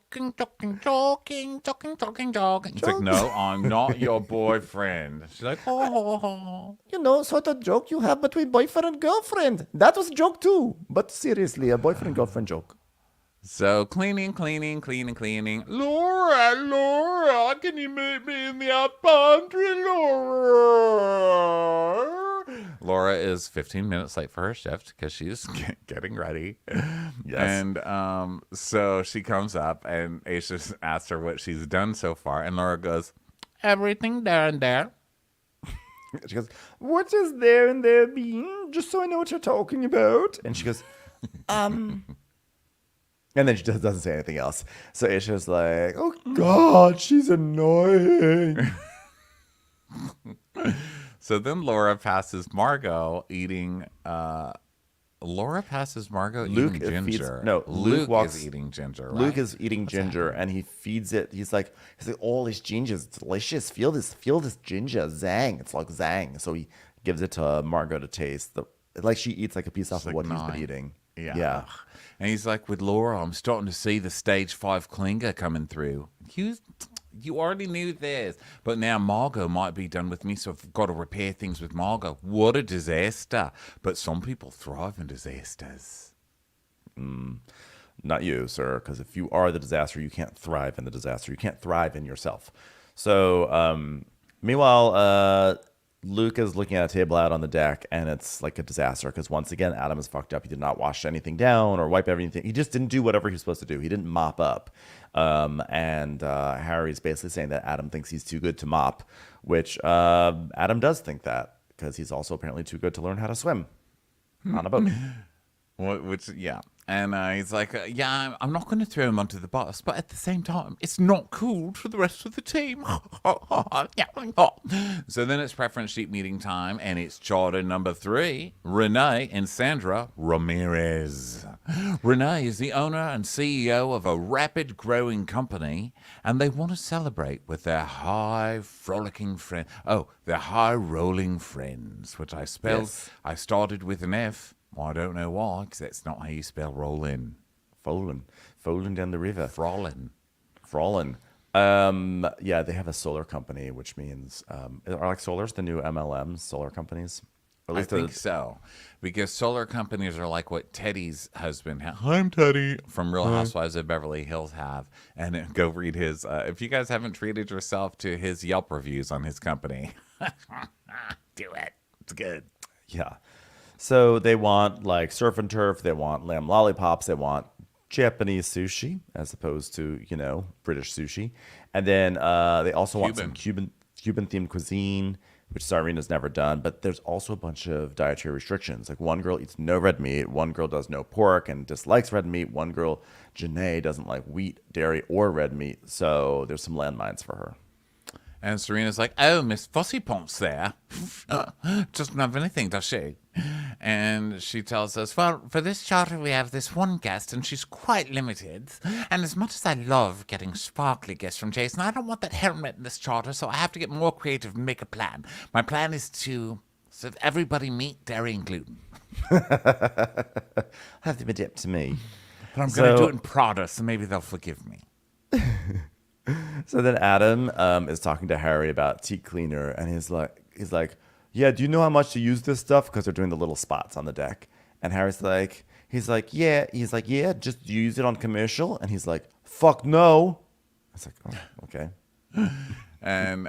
no, I'm not your boyfriend. She's like, oh. You know, sort of joke you have between boyfriend and girlfriend. That was a joke too. But seriously, a boyfriend-girlfriend joke. So cleaning. Laura, can you meet me in the out pantry, Laura? Laura is 15 minutes late for her shift because she's getting ready. Yes. And so she comes up and Aisha asks her what she's done so far. And Laura goes, everything there and there. She goes, what is there and there mean? Just so I know what you're talking about. And she goes, And then she just doesn't say anything else. So Aisha's like, oh, God, she's annoying. So then Laura passes Margot eating Luke eating ginger. Luke is eating ginger, right? Luke is eating ginger and he feeds it. He's like, oh, this ginger is delicious. Feel this ginger. Zang. It's like Zang. So he gives it to Margot to taste. Like she eats like a piece off of what he's been eating. Yeah. And he's like, with Laura, I'm starting to see the stage 5 clinger coming through. You already knew this. But now Margot might be done with me, so I've got to repair things with Margot. What a disaster. But some people thrive in disasters. Not you, sir, because if you are the disaster, you can't thrive in the disaster. You can't thrive in yourself. So, meanwhile, Luke is looking at a table out on the deck, and it's like a disaster because once again, Adam is fucked up. He did not wash anything down or wipe everything. He just didn't do whatever he was supposed to do. He didn't mop up. And Harry's basically saying that Adam thinks he's too good to mop, which Adam does think that because he's also apparently too good to learn how to swim on a boat. Yeah. And he's like, yeah, I'm not going to throw him onto the bus, but at the same time, it's not cool for the rest of the team. So then it's preference sheet meeting time, and it's charter number 3, Renee and Sandra Ramirez. Renee is the owner and CEO of a rapid growing company, and they want to celebrate with their high frolicking friend. Oh, their high rolling friends, which I spelled. Yes. I started with an F. Well, I don't know why, because that's not how you spell roll-in. Folding down the river. Frolin. Yeah, they have a solar company, which means are like solars the new MLMs, solar companies? Or at I least think so, because solar companies are like what Teddy's husband, I'm Teddy, from Real Housewives of Beverly Hills have. And go read his, if you guys haven't treated yourself to his Yelp reviews on his company, do it. It's good. Yeah. So they want like surf and turf, they want lamb lollipops, they want Japanese sushi as opposed to, British sushi. And then they also want some Cuban themed cuisine, which Sarena's never done. But there's also a bunch of dietary restrictions. Like one girl eats no red meat, one girl does no pork and dislikes red meat. One girl, Janae, doesn't like wheat, dairy, or red meat. So there's some landmines for her. And Serena's like, oh, Miss Fussy Pomps there. Doesn't have anything, does she? And she tells us, well, for this charter we have this one guest, and she's quite limited. And as much as I love getting sparkly guests from Jason, I don't want that helmet in this charter, so I have to get more creative and make a plan. My plan is to serve everybody meat, dairy, and gluten. Have them adapt to me. But I'm going to do it in Prada, so maybe they'll forgive me. So then Adam is talking to Harry about teat cleaner, and he's like, yeah, do you know how much to use this stuff? Because they're doing the little spots on the deck. And Harry's like, yeah, just use it on commercial. And he's like, fuck no. I was like, oh, okay. And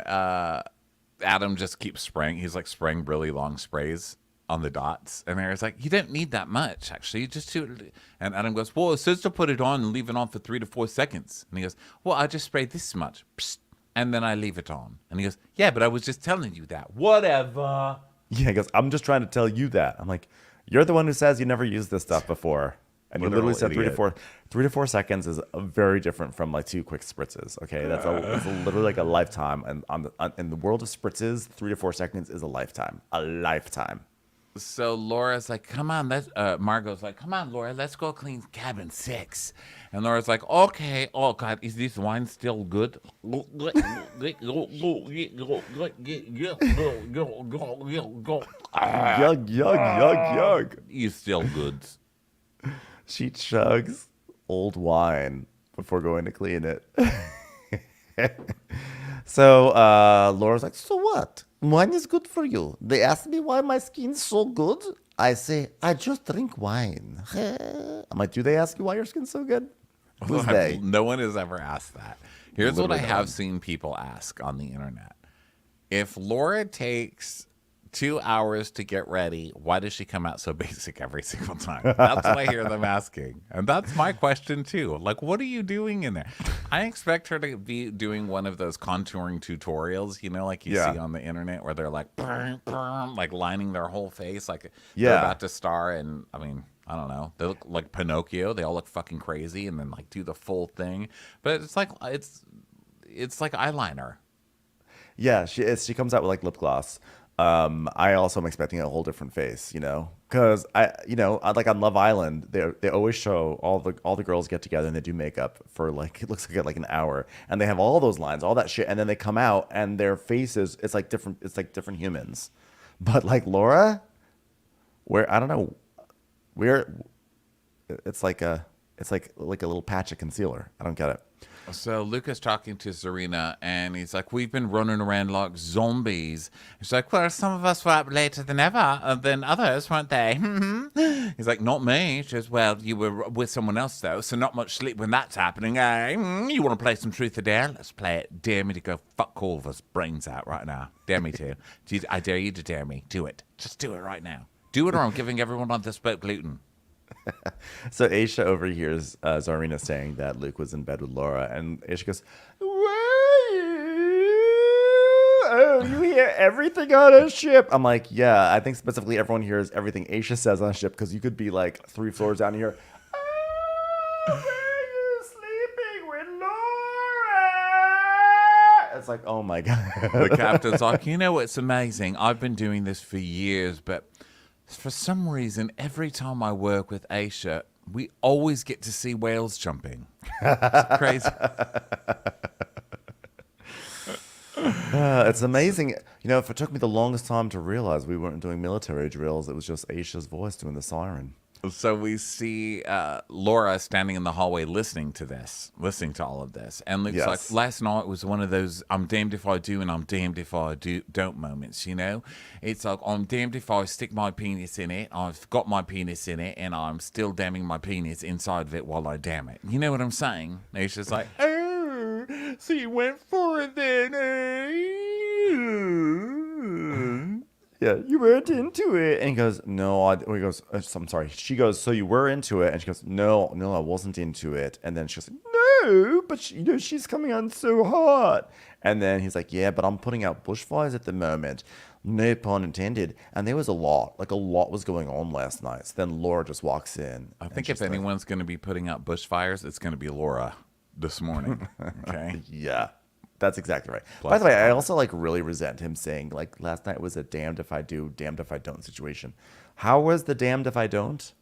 Adam just keeps spraying. He's like spraying really long sprays on the dots. And Aaron's like, you don't need that much, actually. You just do it. And Adam goes, well, it says to put it on and leave it on for 3 to 4 seconds. And he goes, well, I just spray this much. Psst, and then I leave it on. And he goes, yeah, but I was just telling you that. Whatever. Yeah, he goes, I'm just trying to tell you that. I'm like, you're the one who says you never used this stuff before. And you literally said Literal idiot. 3 to 4 seconds is very different from like 2 quick spritzes. Okay, that's literally like a lifetime. And in the world of spritzes, 3 to 4 seconds is a lifetime. A lifetime. So Laura's like, come on, Margot's like, come on, Laura, let's go clean cabin 6. And Laura's like, okay. Oh, God, is this wine still good? Yug, Yug, yug, yug. You still good. She chugs old wine before going to clean it. So Laura's like, so what? Wine is good for you. They ask me why my skin's so good. I say, I just drink wine. I'm like, do they ask you why your skin's so good? Who's they? No one has ever asked that. Here's Literally what I no have one. seen people ask on the internet. If Laura takes 2 hours to get ready, why does she come out so basic every single time? That's what I hear them asking. And that's my question too. Like, what are you doing in there? I expect her to be doing one of those contouring tutorials, you know, like you Yeah. see on the internet where they're like, like lining their whole face like they're Yeah. about to star. And I mean, I don't know. They look like Pinocchio. They all look fucking crazy and then like do the full thing. But it's like like eyeliner. Yeah, she comes out with like lip gloss. I also am expecting a whole different face, you know, because like on Love Island, they always show all the girls get together and they do makeup for like it looks like an hour, and they have all those lines, all that shit, and then they come out and their faces, it's like different humans, but like Laura, where I don't know, where it's like a little patch of concealer. I don't get it. So Luca's talking to Serena, and he's like, we've been running around like zombies. She's like, well, some of us were up later than ever, than others, weren't they? He's like, not me. She goes, well, you were with someone else, though, so not much sleep when that's happening, eh? You want to play some truth or dare? Let's play it. Dare me to go fuck all of us brains out right now. Dare me to. I dare you to dare me. Do it. Just do it right now. Do it, or I'm giving everyone on this boat gluten. So Aisha overhears Zarina saying that Luke was in bed with Laura, and Aisha goes, "Whoa, oh, you hear everything on a ship." I'm like, yeah, I think specifically everyone hears everything Aisha says on a ship, because you could be like 3 floors down here. Oh, were you sleeping with Laura? It's like, oh my God. The captain's like, you know what's amazing? I've been doing this for years, but for some reason, every time I work with Aisha, we always get to see whales jumping. It's crazy. It's amazing. You know, if it took me the longest time to realize we weren't doing military drills, it was just Aisha's voice doing the siren. So we see Laura standing in the hallway listening to all of this. And Luke's Yes. like, last night was one of those I'm damned if I do and I'm damned if I don't moments, you know? It's like, I'm damned if I stick my penis in it, I've got my penis in it, and I'm still damning my penis inside of it while I damn it. You know what I'm saying? And she's like, oh, so you went for it then, eh? Yeah, you weren't into it. And he goes, no. He goes, I'm sorry. She goes, so you were into it? And she goes, no, I wasn't into it. And then she goes, no, but she's coming on so hot. And then he's like, yeah, but I'm putting out bushfires at the moment. No pun intended. And there was a lot was going on last night. So then Laura just walks in. I think if anyone's going to be putting out bushfires, it's going to be Laura this morning. Okay. Yeah. That's exactly right. By the way, I also like really resent him saying like last night was a damned if I do, damned if I don't situation. How was the damned if I don't?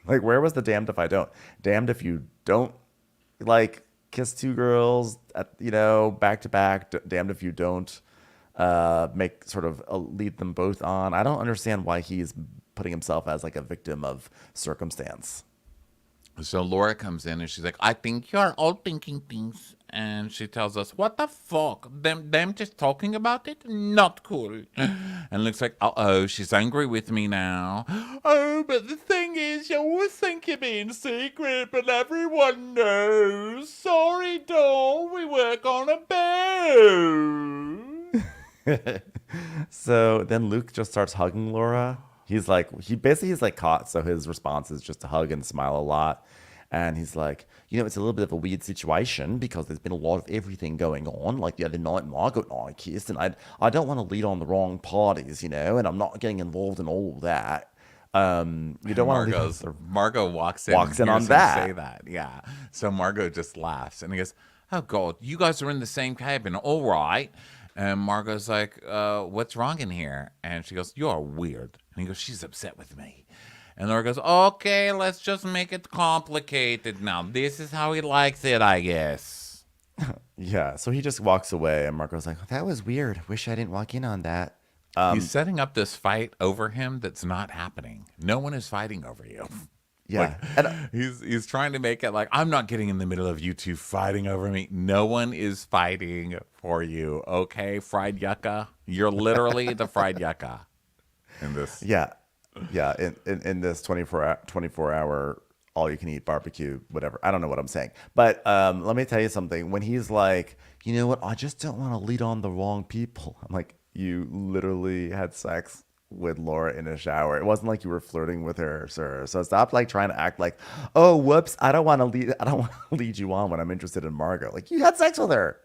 Like, where was the damned if I don't? Damned if you don't like kiss 2 girls at, back to back. Damned if you don't make sort of lead them both on. I don't understand why he's putting himself as like a victim of circumstance. So Laura comes in and she's like, I think you're all thinking things. And she tells us, what the fuck? Them just talking about it? Not cool. And looks like, uh-oh, she's angry with me now. Oh, but the thing is, you always think you're being secret, but everyone knows. Sorry, doll, we work on a boat. So then Luke just starts hugging Laura. he basically is like caught, so his response is just to hug and smile a lot. And he's like, it's a little bit of a weird situation because there's been a lot of everything going on. Like the other night, Margot and I kissed, and I don't want to lead on the wrong parties, and I'm not getting involved in all of that. You don't want to Margot walks in on him that. say that. Yeah. So Margot just laughs and he goes, "Oh God, you guys are in the same cabin, all right." And Margot's like, "What's wrong in here?" And she goes, "You're weird." And he goes, "She's upset with me." And Laura goes, "Okay, let's just make it complicated now. This is how he likes it, I guess." Yeah, so he just walks away, and Marco's like, "That was weird. Wish I didn't walk in on that." He's setting up this fight over him that's not happening. No one is fighting over you. Yeah, and he's trying to make it like, I'm not getting in the middle of you two fighting over me. No one is fighting for you, okay, fried yucca? You're literally the fried yucca in this. Yeah. In this 24-hour all-you-can-eat barbecue, whatever. I don't know what I'm saying. But let me tell you something. When he's like, "You know what? I just don't want to lead on the wrong people." I'm like, you literally had sex with Laura in a shower. It wasn't like you were flirting with her, sir. So stop like trying to act like, "Oh, whoops, I don't want to lead you on when I'm interested in Margot." Like, you had sex with her.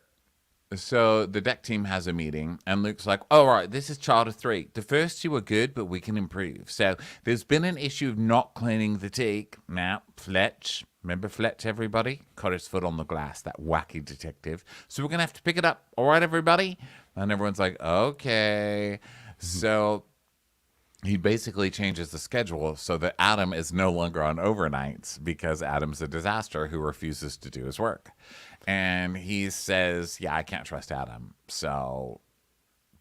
So the deck team has a meeting, and Luke's like, "All right, this is Charter 3. The first two are good, but we can improve. So there's been an issue of not cleaning the teak. Now, Fletch, remember Fletch, everybody? Caught his foot on the glass, that wacky detective. So we're going to have to pick it up. All right, everybody?" And everyone's like, "Okay." So he basically changes the schedule so that Adam is no longer on overnights because Adam's a disaster who refuses to do his work. And he says, "Yeah, I can't trust Adam. So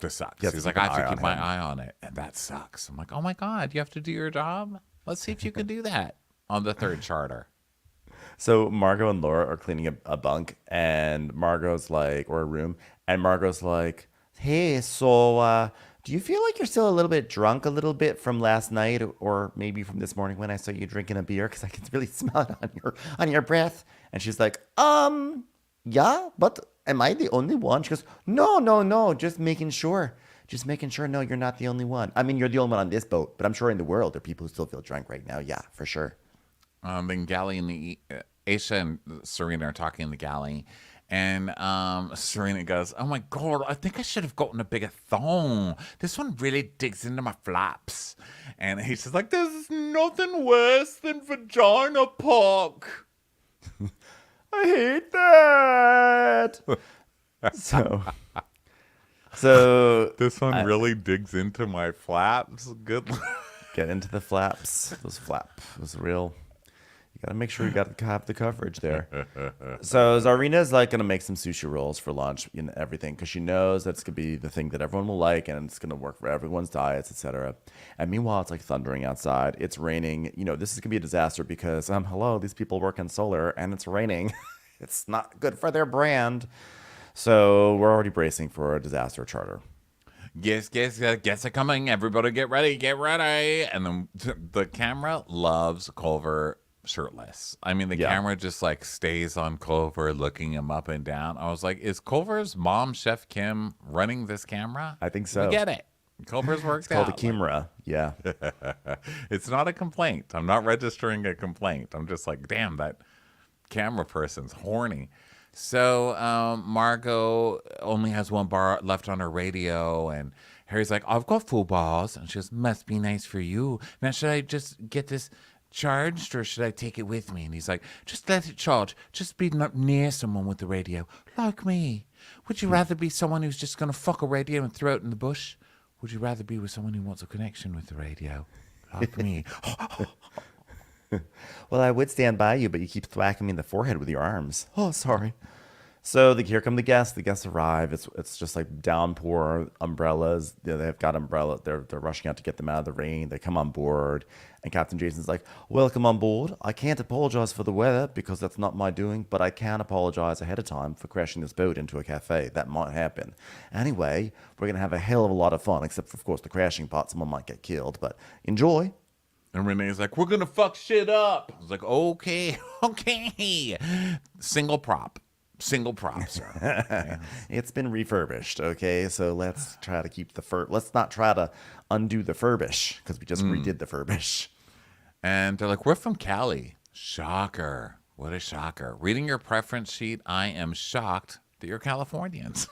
this sucks." He's like, "I have to keep my eye on it." And that sucks. I'm like, "Oh my God, you have to do your job? Let's see if you can do that on the third charter." So Margot and Laura are cleaning a bunk, and Margot's like, or a room, and Margot's like, "Hey, so do you feel like you're still a little bit drunk, a little bit from last night, or maybe from this morning when I saw you drinking a beer? Because I can really smell it on your breath." And she's like, "Yeah, but am I the only one?" She goes, No, just making sure. Just making sure. No, you're not the only one. I mean, you're the only one on this boat, but I'm sure in the world there are people who still feel drunk right now. Yeah, for sure." Then Galley and Aisha and Serena are talking in the galley. And Serena goes, "Oh my God, I think I should have gotten a bigger thong. This one really digs into my flaps." And he's just like, "There's nothing worse than vagina pork." I hate that. So this one really digs into my flaps. Good. Get into the flaps. Those flap was real. You gotta make sure you got to have the coverage there. So Zarina's like gonna make some sushi rolls for lunch and everything because she knows that's gonna be the thing that everyone will like and it's gonna work for everyone's diets, etc. And meanwhile, it's like thundering outside. It's raining. This is gonna be a disaster because hello, these people work in solar and it's raining. It's not good for their brand. So we're already bracing for a disaster charter. Guess are coming. Everybody get ready. And then the camera loves Culver shirtless. I mean, the camera just like stays on Culver, looking him up and down. I was like, is Culver's mom, Chef Kim, running this camera? I think so. We get it. Culver's worked out. It's called a camera. Yeah. It's not a complaint. I'm not registering a complaint. I'm just like, damn, that camera person's horny. So Margot only has one bar left on her radio, and Harry's like, "I've got 4 bars." And she goes, "Must be nice for you. Now, should I just get this charged, or should I take it with me?" And he's like, "Just let it charge. Just be not near someone with the radio. Like me. Would you rather be someone who's just going to fuck a radio and throw it in the bush? Would you rather be with someone who wants a connection with the radio? Like me." "Well, I would stand by you, but you keep thwacking me in the forehead with your arms." "Oh, sorry." So here come the guests. The guests arrive. It's just like downpour umbrellas. They've got umbrella. They're rushing out to get them out of the rain. They come on board, and Captain Jason's like, "Welcome on board. I can't apologize for the weather because that's not my doing, but I can apologize ahead of time for crashing this boat into a cafe. That might happen. Anyway, we're gonna have a hell of a lot of fun, except for, of course, the crashing part. Someone might get killed, but enjoy." And Renee's like, "We're gonna fuck shit up." I was like, okay. Single prop. single prop, sir. Okay? It's been refurbished, okay? So let's try to keep the let's not try to undo the furbish because we just redid the furbish. And they're like, we're from Cali. Shocker. What a shocker. Reading your preference sheet, I am shocked that you're Californians.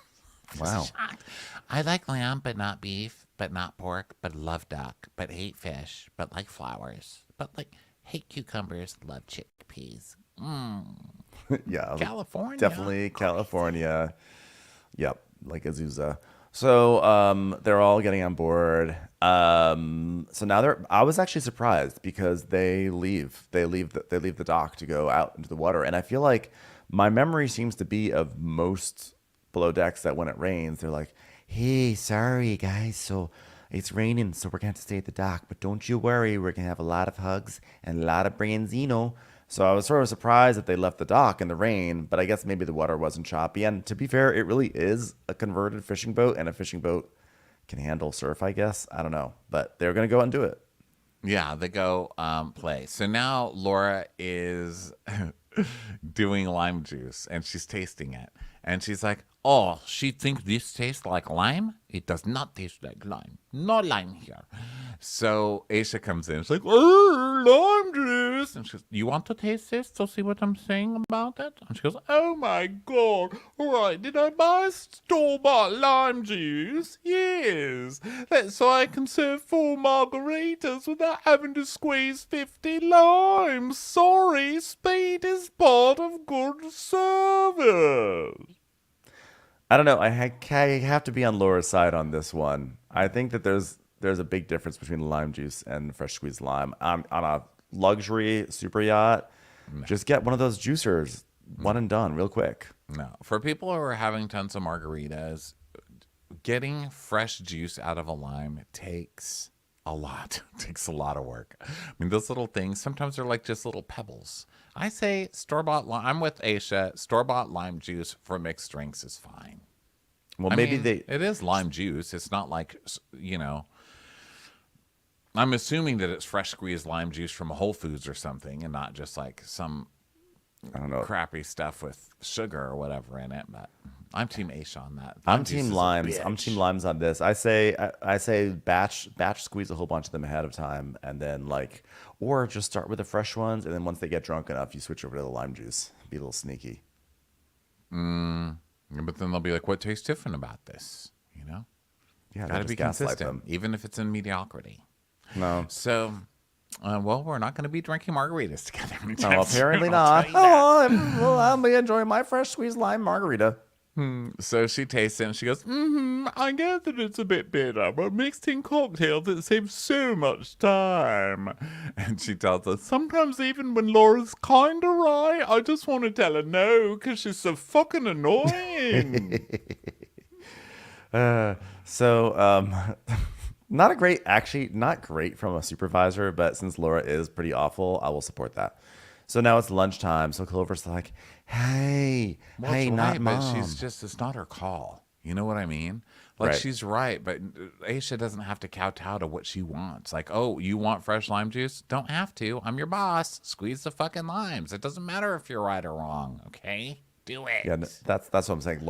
Wow. Shocked. I like lamb, but not beef, but not pork, but love duck, but hate fish, but like flowers, but like hate cucumbers, love chickpeas. Yeah. California. Definitely California. Yep. Like Azusa. So they're all getting on board. So now I was actually surprised because they leave the dock to go out into the water. And I feel like my memory seems to be of most below decks that when it rains, they're like, hey, sorry guys, so it's raining, so we're going to stay at the dock, but don't you worry, we're going to have a lot of hugs and a lot of branzino. So I was sort of surprised that they left the dock in the rain, but I guess maybe the water wasn't choppy. And to be fair, it really is a converted fishing boat, and a fishing boat can handle surf, I guess. I don't know, but they're going to go out and do it. Yeah, they go play. So now Laura is doing lime juice and she's tasting it. And she's like, oh, she thinks this tastes like lime? It does not taste like lime. No lime here. So Aisha comes in. She's like, oh, lime juice. And she goes, you want to taste this to see what I'm saying about it? And she goes, oh my God. All right, did I buy store-bought lime juice? Yes. That's so I can serve 4 margaritas without having to squeeze 50 limes. Sorry, speed is part of good service. I don't know. I have to be on Laura's side on this one. I think that there's a big difference between lime juice and fresh squeezed lime. On a luxury super yacht, just get one of those juicers, one and done, real quick. No. For people who are having tons of margaritas, getting fresh juice out of a lime takes a lot. It takes a lot of work. I mean, those little things, sometimes they're like just little pebbles. I say store-bought lime. I'm with Aisha. Store-bought lime juice for mixed drinks is fine. Well, I maybe mean, it is lime juice. It's not like, you know, I'm assuming that it's fresh squeezed lime juice from Whole Foods or something and not just like some I don't know. crappy stuff with sugar or whatever in it. But I'm Team Aisha on that. I'm Lime juice team is a limes. I'm bitch. team limes on this. I say batch squeeze a whole bunch of them ahead of time, and then or just start with the fresh ones, and then once they get drunk enough, you switch over to the lime juice. Be a little sneaky. But then they'll be like, what tastes different about this? You know? Yeah, Got to just be gaslight consistent, them. even if it's in mediocrity. No, So, well, we're not going to be drinking margaritas together. anytime no, soon, apparently I'll not. tell you that. Oh, I'll be enjoying my fresh squeezed lime margarita. So she tastes it and she goes, I get that it's a bit bitter, but mixed in cocktails, it saves so much time. And she tells us, sometimes even when Laura's kind of right, I just want to tell her no because she's so fucking annoying. Not great from a supervisor, but since Laura is pretty awful, I will support that. So now it's lunchtime. So Clover's like, hey, Well, hey, it's not right, mom. but it's not her call. You know what I mean? Like, Right. she's right, but Aisha doesn't have to kowtow to what she wants. Like, oh, you want fresh lime juice? Don't have to. I'm your boss. Squeeze the fucking limes. It doesn't matter if you're right or wrong, okay? Do it. Yeah, that's what I'm saying.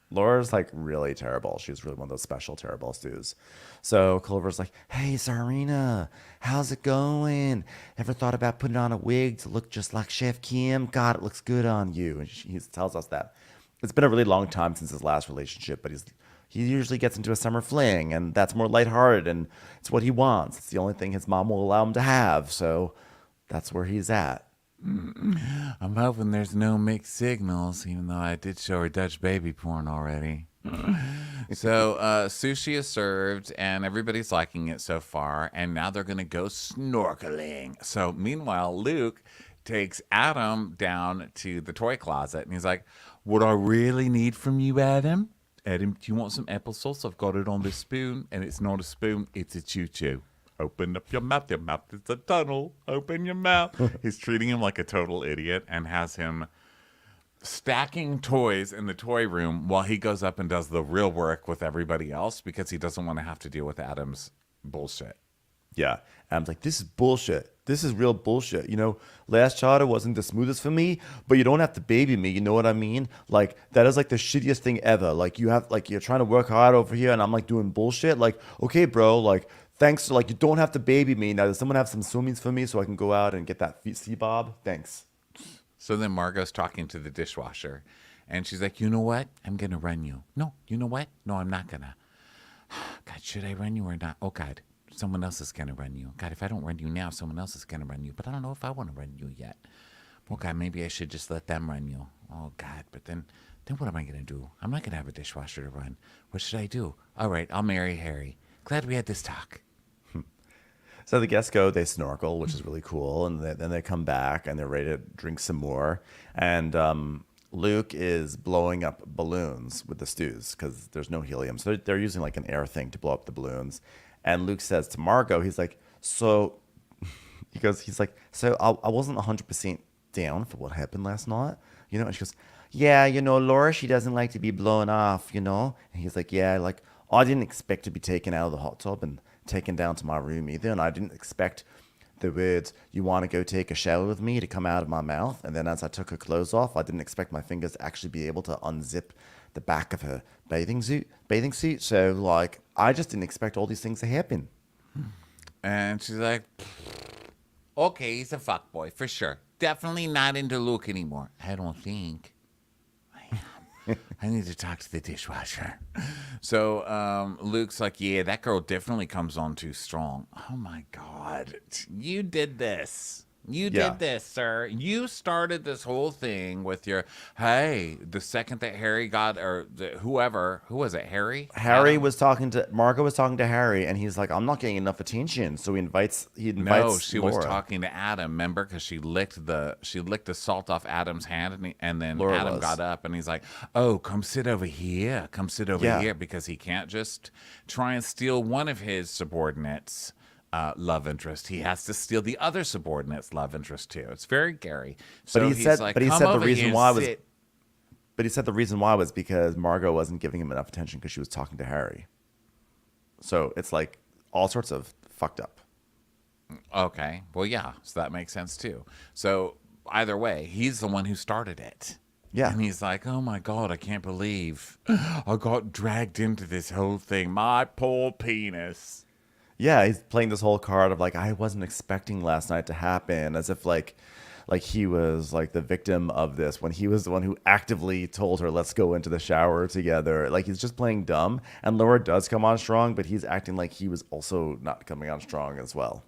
Laura's like really terrible. She's really one of those special terrible stews. So Clover's like, hey, Sarina, how's it going? Ever thought about putting on a wig to look just like Chef Kim? God, it looks good on you. And he tells us that it's been a really long time since his last relationship, but he usually gets into a summer fling, and that's more lighthearted, and it's what he wants. It's the only thing his mom will allow him to have. So that's where he's at. I'm hoping there's no mixed signals, even though I did show her Dutch baby porn already. So sushi is served, and everybody's liking it so far, and now they're going to go snorkeling. So meanwhile, Luke takes Adam down to the toy closet, and he's like, what I really need from you, Adam? Adam, do you want some applesauce? I've got it on this spoon, and it's not a spoon, it's a choo-choo. Open up your mouth is a tunnel. Open your mouth. He's treating him like a total idiot and has him stacking toys in the toy room while he goes up and does the real work with everybody else because he doesn't want to have to deal with Adam's bullshit. Yeah. Adam's like, this is bullshit. this is real bullshit. Last charter wasn't the smoothest for me, but you don't have to baby me. You know what I mean? Like, that is like the shittiest thing ever. Like, you're trying to work hard over here and I'm like doing bullshit. Like, okay, bro, like, thanks. Like, you don't have to baby me. Now, does someone have some swimmies for me so I can go out and get that sea bob? Thanks. So then Margot's talking to the dishwasher, and she's like, you know what? I'm going to run you. No, you know what? No, I'm not going to. God, should I run you or not? Oh, God, someone else is going to run you. God, if I don't run you now, someone else is going to run you. But I don't know if I want to run you yet. Oh, God, maybe I should just let them run you. Oh, God, but then what am I going to do? I'm not going to have a dishwasher to run. What should I do? All right, I'll marry Harry. Glad we had this talk. So the guests go, they snorkel, which is really cool. And then they come back and they're ready to drink some more. And Luke is blowing up balloons with the stews because there's no helium. So they're using like an air thing to blow up the balloons. And Luke says to Margot, he's like, so I wasn't 100% down for what happened last night, And she goes, yeah, Laura, she doesn't like to be blown off, And he's like, yeah, like I didn't expect to be taken out of the hot tub and taken down to my room either. And I didn't expect the words, you want to go take a shower with me, to come out of my mouth. And then as I took her clothes off, I didn't expect my fingers to actually be able to unzip the back of her bathing suit. So, like, I just didn't expect all these things to happen. And she's like, okay, he's a fuckboy, for sure. Definitely not into Luke anymore. I don't think. I need to talk to the dishwasher. So Luke's like, yeah, that girl definitely comes on too strong. Oh, my God. You did this. You did this, sir. You started this whole thing with your, hey, the second that Harry got, or who was it, Harry? Margot was talking to Harry, and he's like, I'm not getting enough attention. So he invites No, she Laura. was talking to Adam, remember? Because she licked the salt off Adam's hand, and then Laura Adam was. got up, and he's like, oh, come sit over here. Come sit over here, because he can't just try and steal one of his subordinates' love interest. He has to steal the other subordinate's love interest too. It's very Gary. So But he said the reason why was because Margot wasn't giving him enough attention because she was talking to Harry. So it's like all sorts of fucked up. Okay. Well, yeah. So that makes sense too. So either way, he's the one who started it. Yeah. And he's like, oh my God, I can't believe I got dragged into this whole thing. My poor penis. Yeah, he's playing this whole card of like, I wasn't expecting last night to happen, as if like he was like the victim of this when he was the one who actively told her, let's go into the shower together. Like, he's just playing dumb. And Laura does come on strong, but he's acting like he was also not coming on strong as well.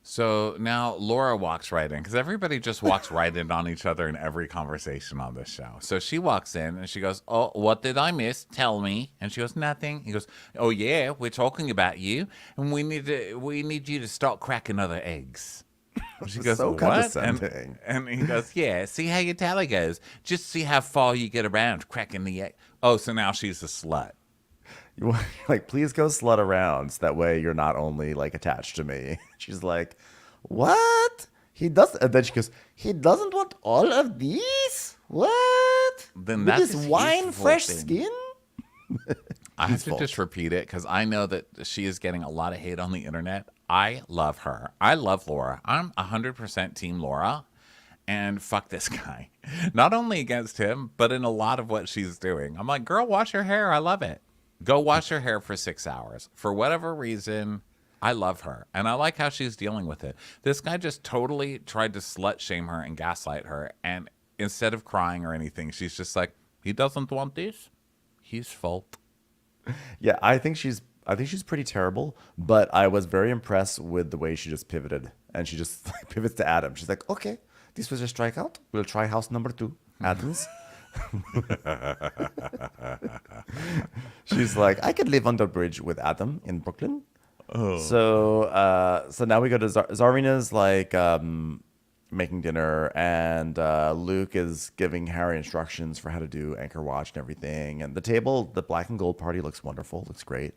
So now Laura walks right in, because everybody just walks right in on each other in every conversation on this show. So she walks in and she goes, oh, what did I miss? Tell me. And she goes, nothing. He goes, oh yeah, we're talking about you, and we need you to start cracking other eggs. And she goes, so what? condescending. And he goes, yeah, see how your tally goes. Just see how far you get around cracking the egg. Oh, so now she's a slut. Like, please go slut around, so that way you're not only like attached to me. She's like, what? He does, and then she goes, he doesn't want all of these? What? Then with that's this his wine hateful fresh thing. skin? I have to just repeat it because I know that she is getting a lot of hate on the internet. I love her. I love Laura. I'm 100% team Laura. And fuck this guy. Not only against him, but in a lot of what she's doing. I'm like, girl, wash your hair. I love it. Go wash your hair for 6 hours. For whatever reason, I love her. And I like how she's dealing with it. This guy just totally tried to slut shame her and gaslight her. And instead of crying or anything, she's just like, he doesn't want this. His fault. Yeah, I think she's pretty terrible, but I was very impressed with the way she just pivoted. And she just like, pivots to Adam. She's like, okay, this was a strikeout. We'll try house number 2, Adams. She's like, I could live under a bridge with Adam in Brooklyn. Oh. So now we go to Zarina's like making dinner, and Luke is giving Harry instructions for how to do Anchor Watch and everything. And the black and gold party looks wonderful, looks great.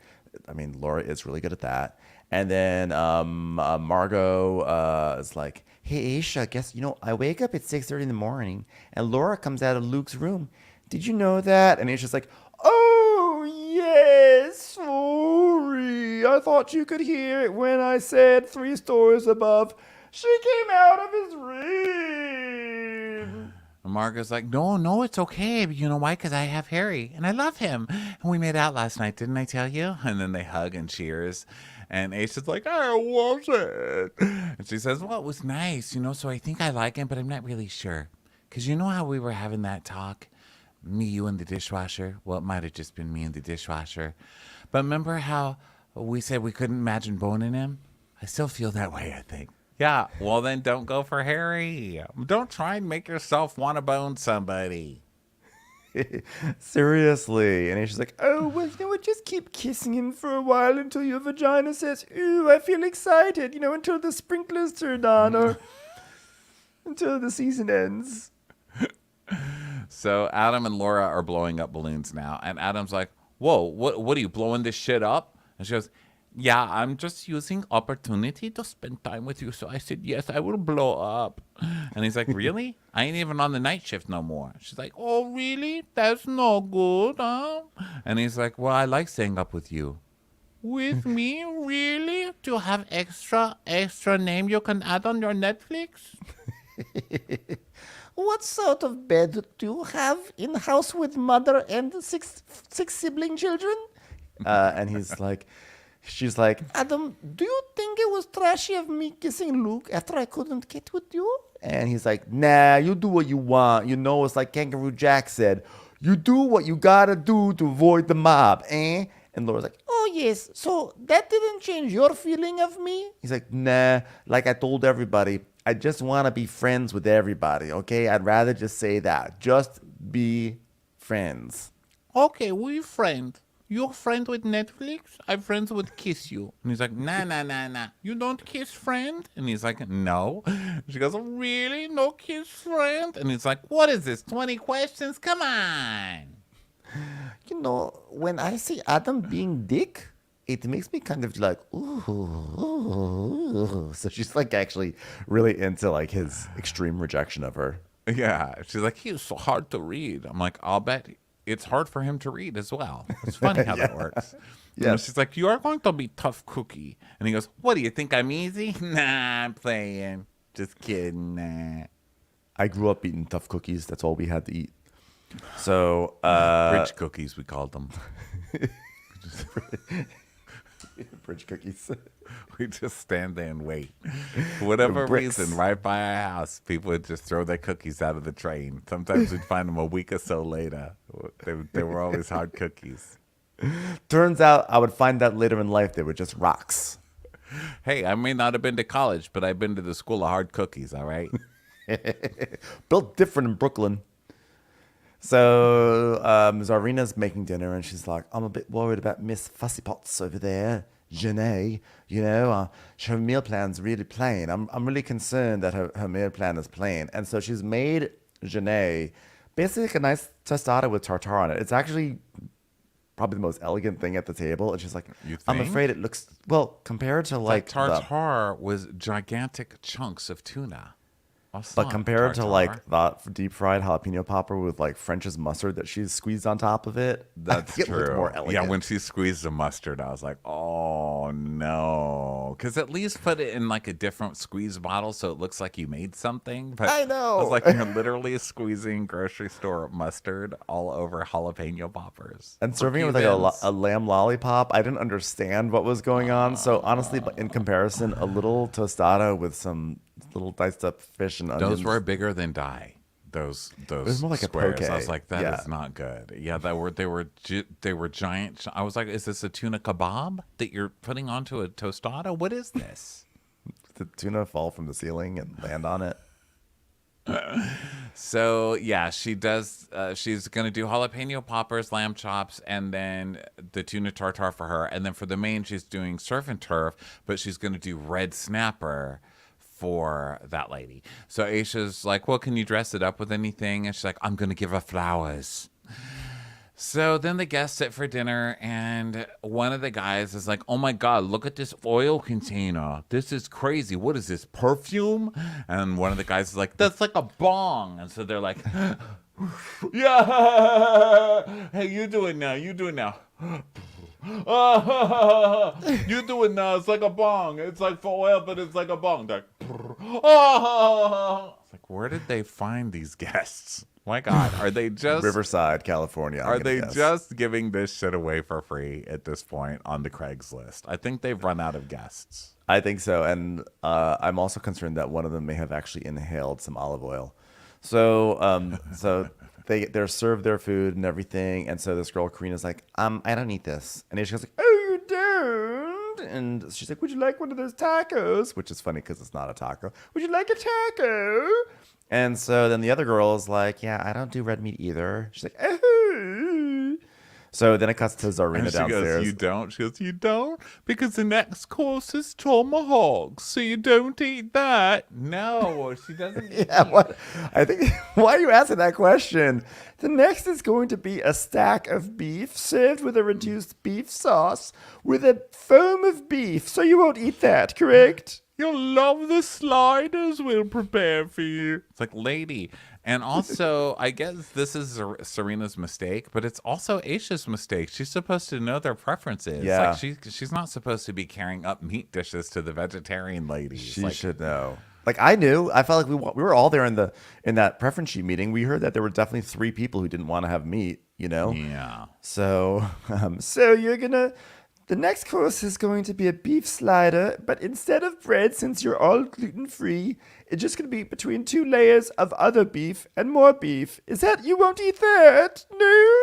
I mean, Laura is really good at that. And then Margot is like, hey, Aisha, guess, I wake up at 6:30 in the morning, and Laura comes out of Luke's room. Did you know that? And Aisha's like, oh, yes, sorry. I thought you could hear it when I said 3 stories above. She came out of his reed. And Margot's like, no, it's okay. You know why? Because I have Harry, and I love him. And we made out last night, didn't I tell you? And then they hug and cheers. And Ace is like, I wasn't. And she says, well, it was nice, so I think I like him, but I'm not really sure. Because you know how we were having that talk? Me, you, and the dishwasher? Well, it might have just been me and the dishwasher. But remember how we said we couldn't imagine boning him? I still feel that way, I think. Yeah, well then don't go for Harry. Don't try and make yourself want to bone somebody. Seriously. And she's like, oh, well, just keep kissing him for a while until your vagina says, ooh, I feel excited, until the sprinklers turn on or until the season ends. So Adam and Laura are blowing up balloons now. And Adam's like, whoa, what are you blowing this shit up? And she goes, yeah, I'm just using opportunity to spend time with you. So I said, yes, I will blow up. And he's like, really? I ain't even on the night shift no more. She's like, oh, really? That's no good, huh? And he's like, well, I like staying up with you. With me? Really? Do you have extra name you can add on your Netflix? What sort of bed do you have in house with mother and six sibling children? And she's like, Adam, do you think it was trashy of me kissing Luke after I couldn't get with you? and he's like, nah, you do what you want. It's like Kangaroo Jack said, you do what you gotta do to avoid the mob, eh? And Laura's like, Oh, yes. So that didn't change your feeling of me? he's like, nah, like I told everybody, I just want to be friends with everybody, okay? I'd rather just say that. Just be friends. Okay, we friend. You're friend with Netflix? I'm friends with Kiss You. And he's like, nah. You don't kiss friend? And he's like, no. She goes, really? No kiss friend? And he's like, what is this, 20 questions? Come on. When I see Adam being dick, it makes me kind of like, ooh. So she's like actually really into like his extreme rejection of her. Yeah. She's like, he's so hard to read. I'm like, I'll bet it's hard for him to read as well. It's funny how that works. Yeah. She's like, you are going to be tough cookie. And he goes, what, do you think I'm easy? Nah, I'm playing. Just kidding. Nah. I grew up eating tough cookies. That's all we had to eat. So, Bridge cookies, we called them. bridge cookies. We just stand there and wait. For whatever bricks. reason, right by our house, people would just throw their cookies out of the train. Sometimes we'd find them a week or so later. They were always hard cookies. Turns out I would find out later in life they were just rocks. Hey, I may not have been to college, but I've been to the school of hard cookies, all right? Built different in Brooklyn. So Zarina's making dinner and she's like, I'm a bit worried about Miss Fussy Pots over there. Janae, her meal plan's really plain. I'm really concerned that her meal plan is plain. And so she's made Janae basically like a nice tostada with tartare on it. It's actually probably the most elegant thing at the table. And she's like, You I'm think? afraid it looks, well, compared to like tartare was gigantic chunks of tuna. But compared to like the deep fried jalapeno popper with like French's mustard that she's squeezed on top of it, That's it looked true. more elegant. Yeah, when she squeezed the mustard, I was like, oh no. Because at least put it in like a different squeeze bottle so it looks like you made something. But I know. I was like, you're literally squeezing grocery store mustard all over jalapeno poppers. And serving it with like a lamb lollipop, I didn't understand what was going on. So honestly, but in comparison, a little tostada with some little diced up fish and onions. Those were bigger than die. Those was more like a squares. poke. I was like, that is Yeah. not good. Yeah, they were giant. I was like, is this a tuna kebab that you're putting onto a tostada? What is this? Did the tuna fall from the ceiling and land on it? So yeah, she does. She's gonna do jalapeno poppers, lamb chops, and then the tuna tartare for her. And then for the main, she's doing surf and turf, but she's gonna do red snapper for that lady. So Aisha's like, well, can you dress it up with anything? And she's like, I'm gonna give her flowers. So then the guests sit for dinner, and one of the guys is like, oh my God, look at this oil container. This is crazy. What is this, perfume? And one of the guys is like, that's like a bong. And so they're like, yeah, hey, you do it now. You do it now. You do it now. It's like a bong. It's like for oil, but it's like a bong. They're like, oh, it's like, where did they find these guests? My God, are they just Riverside, California. Are they just giving this shit away for free at this point on the Craigslist? I think they've run out of guests. I think so, and I'm also concerned that one of them may have actually inhaled some olive oil. So, they're served their food and everything, and so this girl Karina's like, I don't eat this, and she goes like, oh, you don't? And she's like, would you like one of those tacos? Which is funny because it's not a taco. Would you like a taco? And so then the other girl is like, yeah, I don't do red meat either. She's like, oh. So then it cuts to Zarina And she downstairs. goes, you don't? She goes, you don't? Because the next course is tomahawk, so you don't eat that. No, she doesn't eat. Yeah, what? I think, why are you asking that question? The next is going to be a stack of beef served with a reduced beef sauce with a foam of beef, so you won't eat that, correct? You'll love the sliders we'll prepare for you. It's like, lady. And also, I guess this is Serena's mistake, but it's also Aisha's mistake. She's supposed to know their preferences. Yeah. Like she's not supposed to be carrying up meat dishes to the vegetarian ladies. She should know. Like I knew. I felt like we were all there in that preference sheet meeting. We heard that there were definitely 3 people who didn't want to have meat, you know? Yeah. So you're gonna. The next course is going to be a beef slider, but instead of bread, since you're all gluten-free, it's just going to be between 2 layers of other beef and more beef. Is that, you won't eat that? No?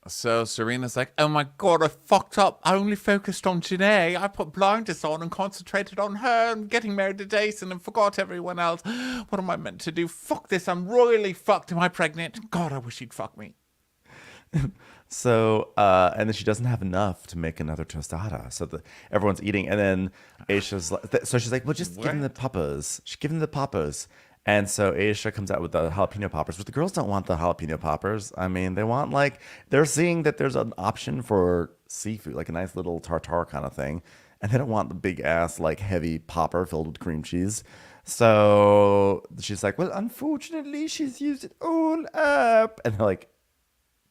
So Serena's like, oh my God, I fucked up. I only focused on Janae. I put blinders on and concentrated on her and getting married to Jason and forgot everyone else. What am I meant to do? Fuck this. I'm royally fucked. Am I pregnant? God, I wish he'd fuck me. So, and then she doesn't have enough to make another tostada. So everyone's eating. And then Aisha's like, so she's like, well, just give them the poppers. She's giving them the poppers. And so Aisha comes out with the jalapeno poppers, but the girls don't want the jalapeno poppers. I mean, they want they're seeing that there's an option for seafood, like a nice little tartare kind of thing. And they don't want the big ass, heavy popper filled with cream cheese. So she's like, well, unfortunately, she's used it all up. And they're like,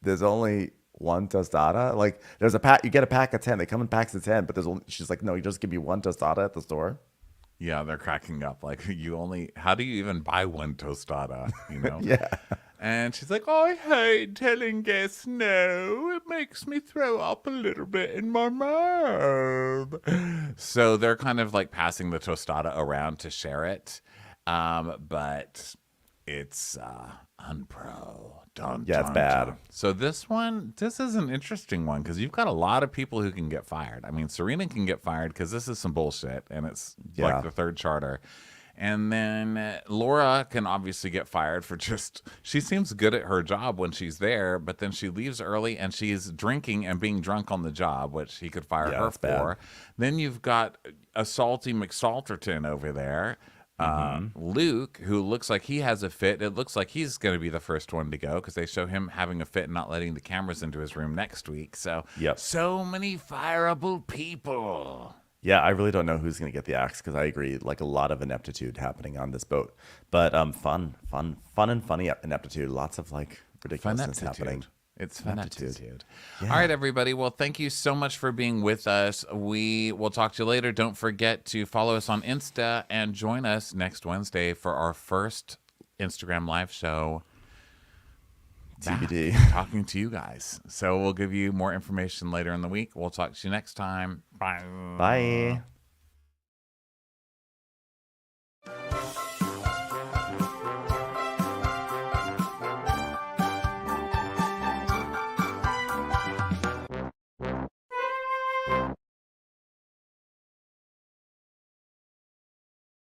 there's only one tostada. There's a pack. You get a pack of 10. They come in packs of 10, but she's like, no, you just give me one tostada at the store. Yeah, they're cracking up. How do you even buy one tostada? You know? Yeah. And she's like, I hate telling guests no. It makes me throw up a little bit in my mouth. So they're kind of passing the tostada around to share it. But it's unpro. Yeah, it's bad. So this is an interesting one because you've got a lot of people who can get fired. I mean, Serena can get fired because this is some bullshit and it's like the 3rd charter. And then Laura can obviously get fired for she seems good at her job when she's there, but then she leaves early and she's drinking and being drunk on the job, which he could fire her for. Bad. Then you've got a salty McSalterton over there. Luke, who looks like he has a fit. It looks like he's going to be the first one to go because they show him having a fit and not letting the cameras into his room next week. So, so many fireable people. Yeah, I really don't know who's going to get the axe because I agree, a lot of ineptitude happening on this boat. But fun and funny ineptitude. Lots of ridiculousness happening. It's finitude. Yeah. All right, everybody. Well, thank you so much for being with us. We will talk to you later. Don't forget to follow us on Insta and join us next Wednesday for our first Instagram live show. TBD. Talking to you guys. So we'll give you more information later in the week. We'll talk to you next time. Bye. Bye.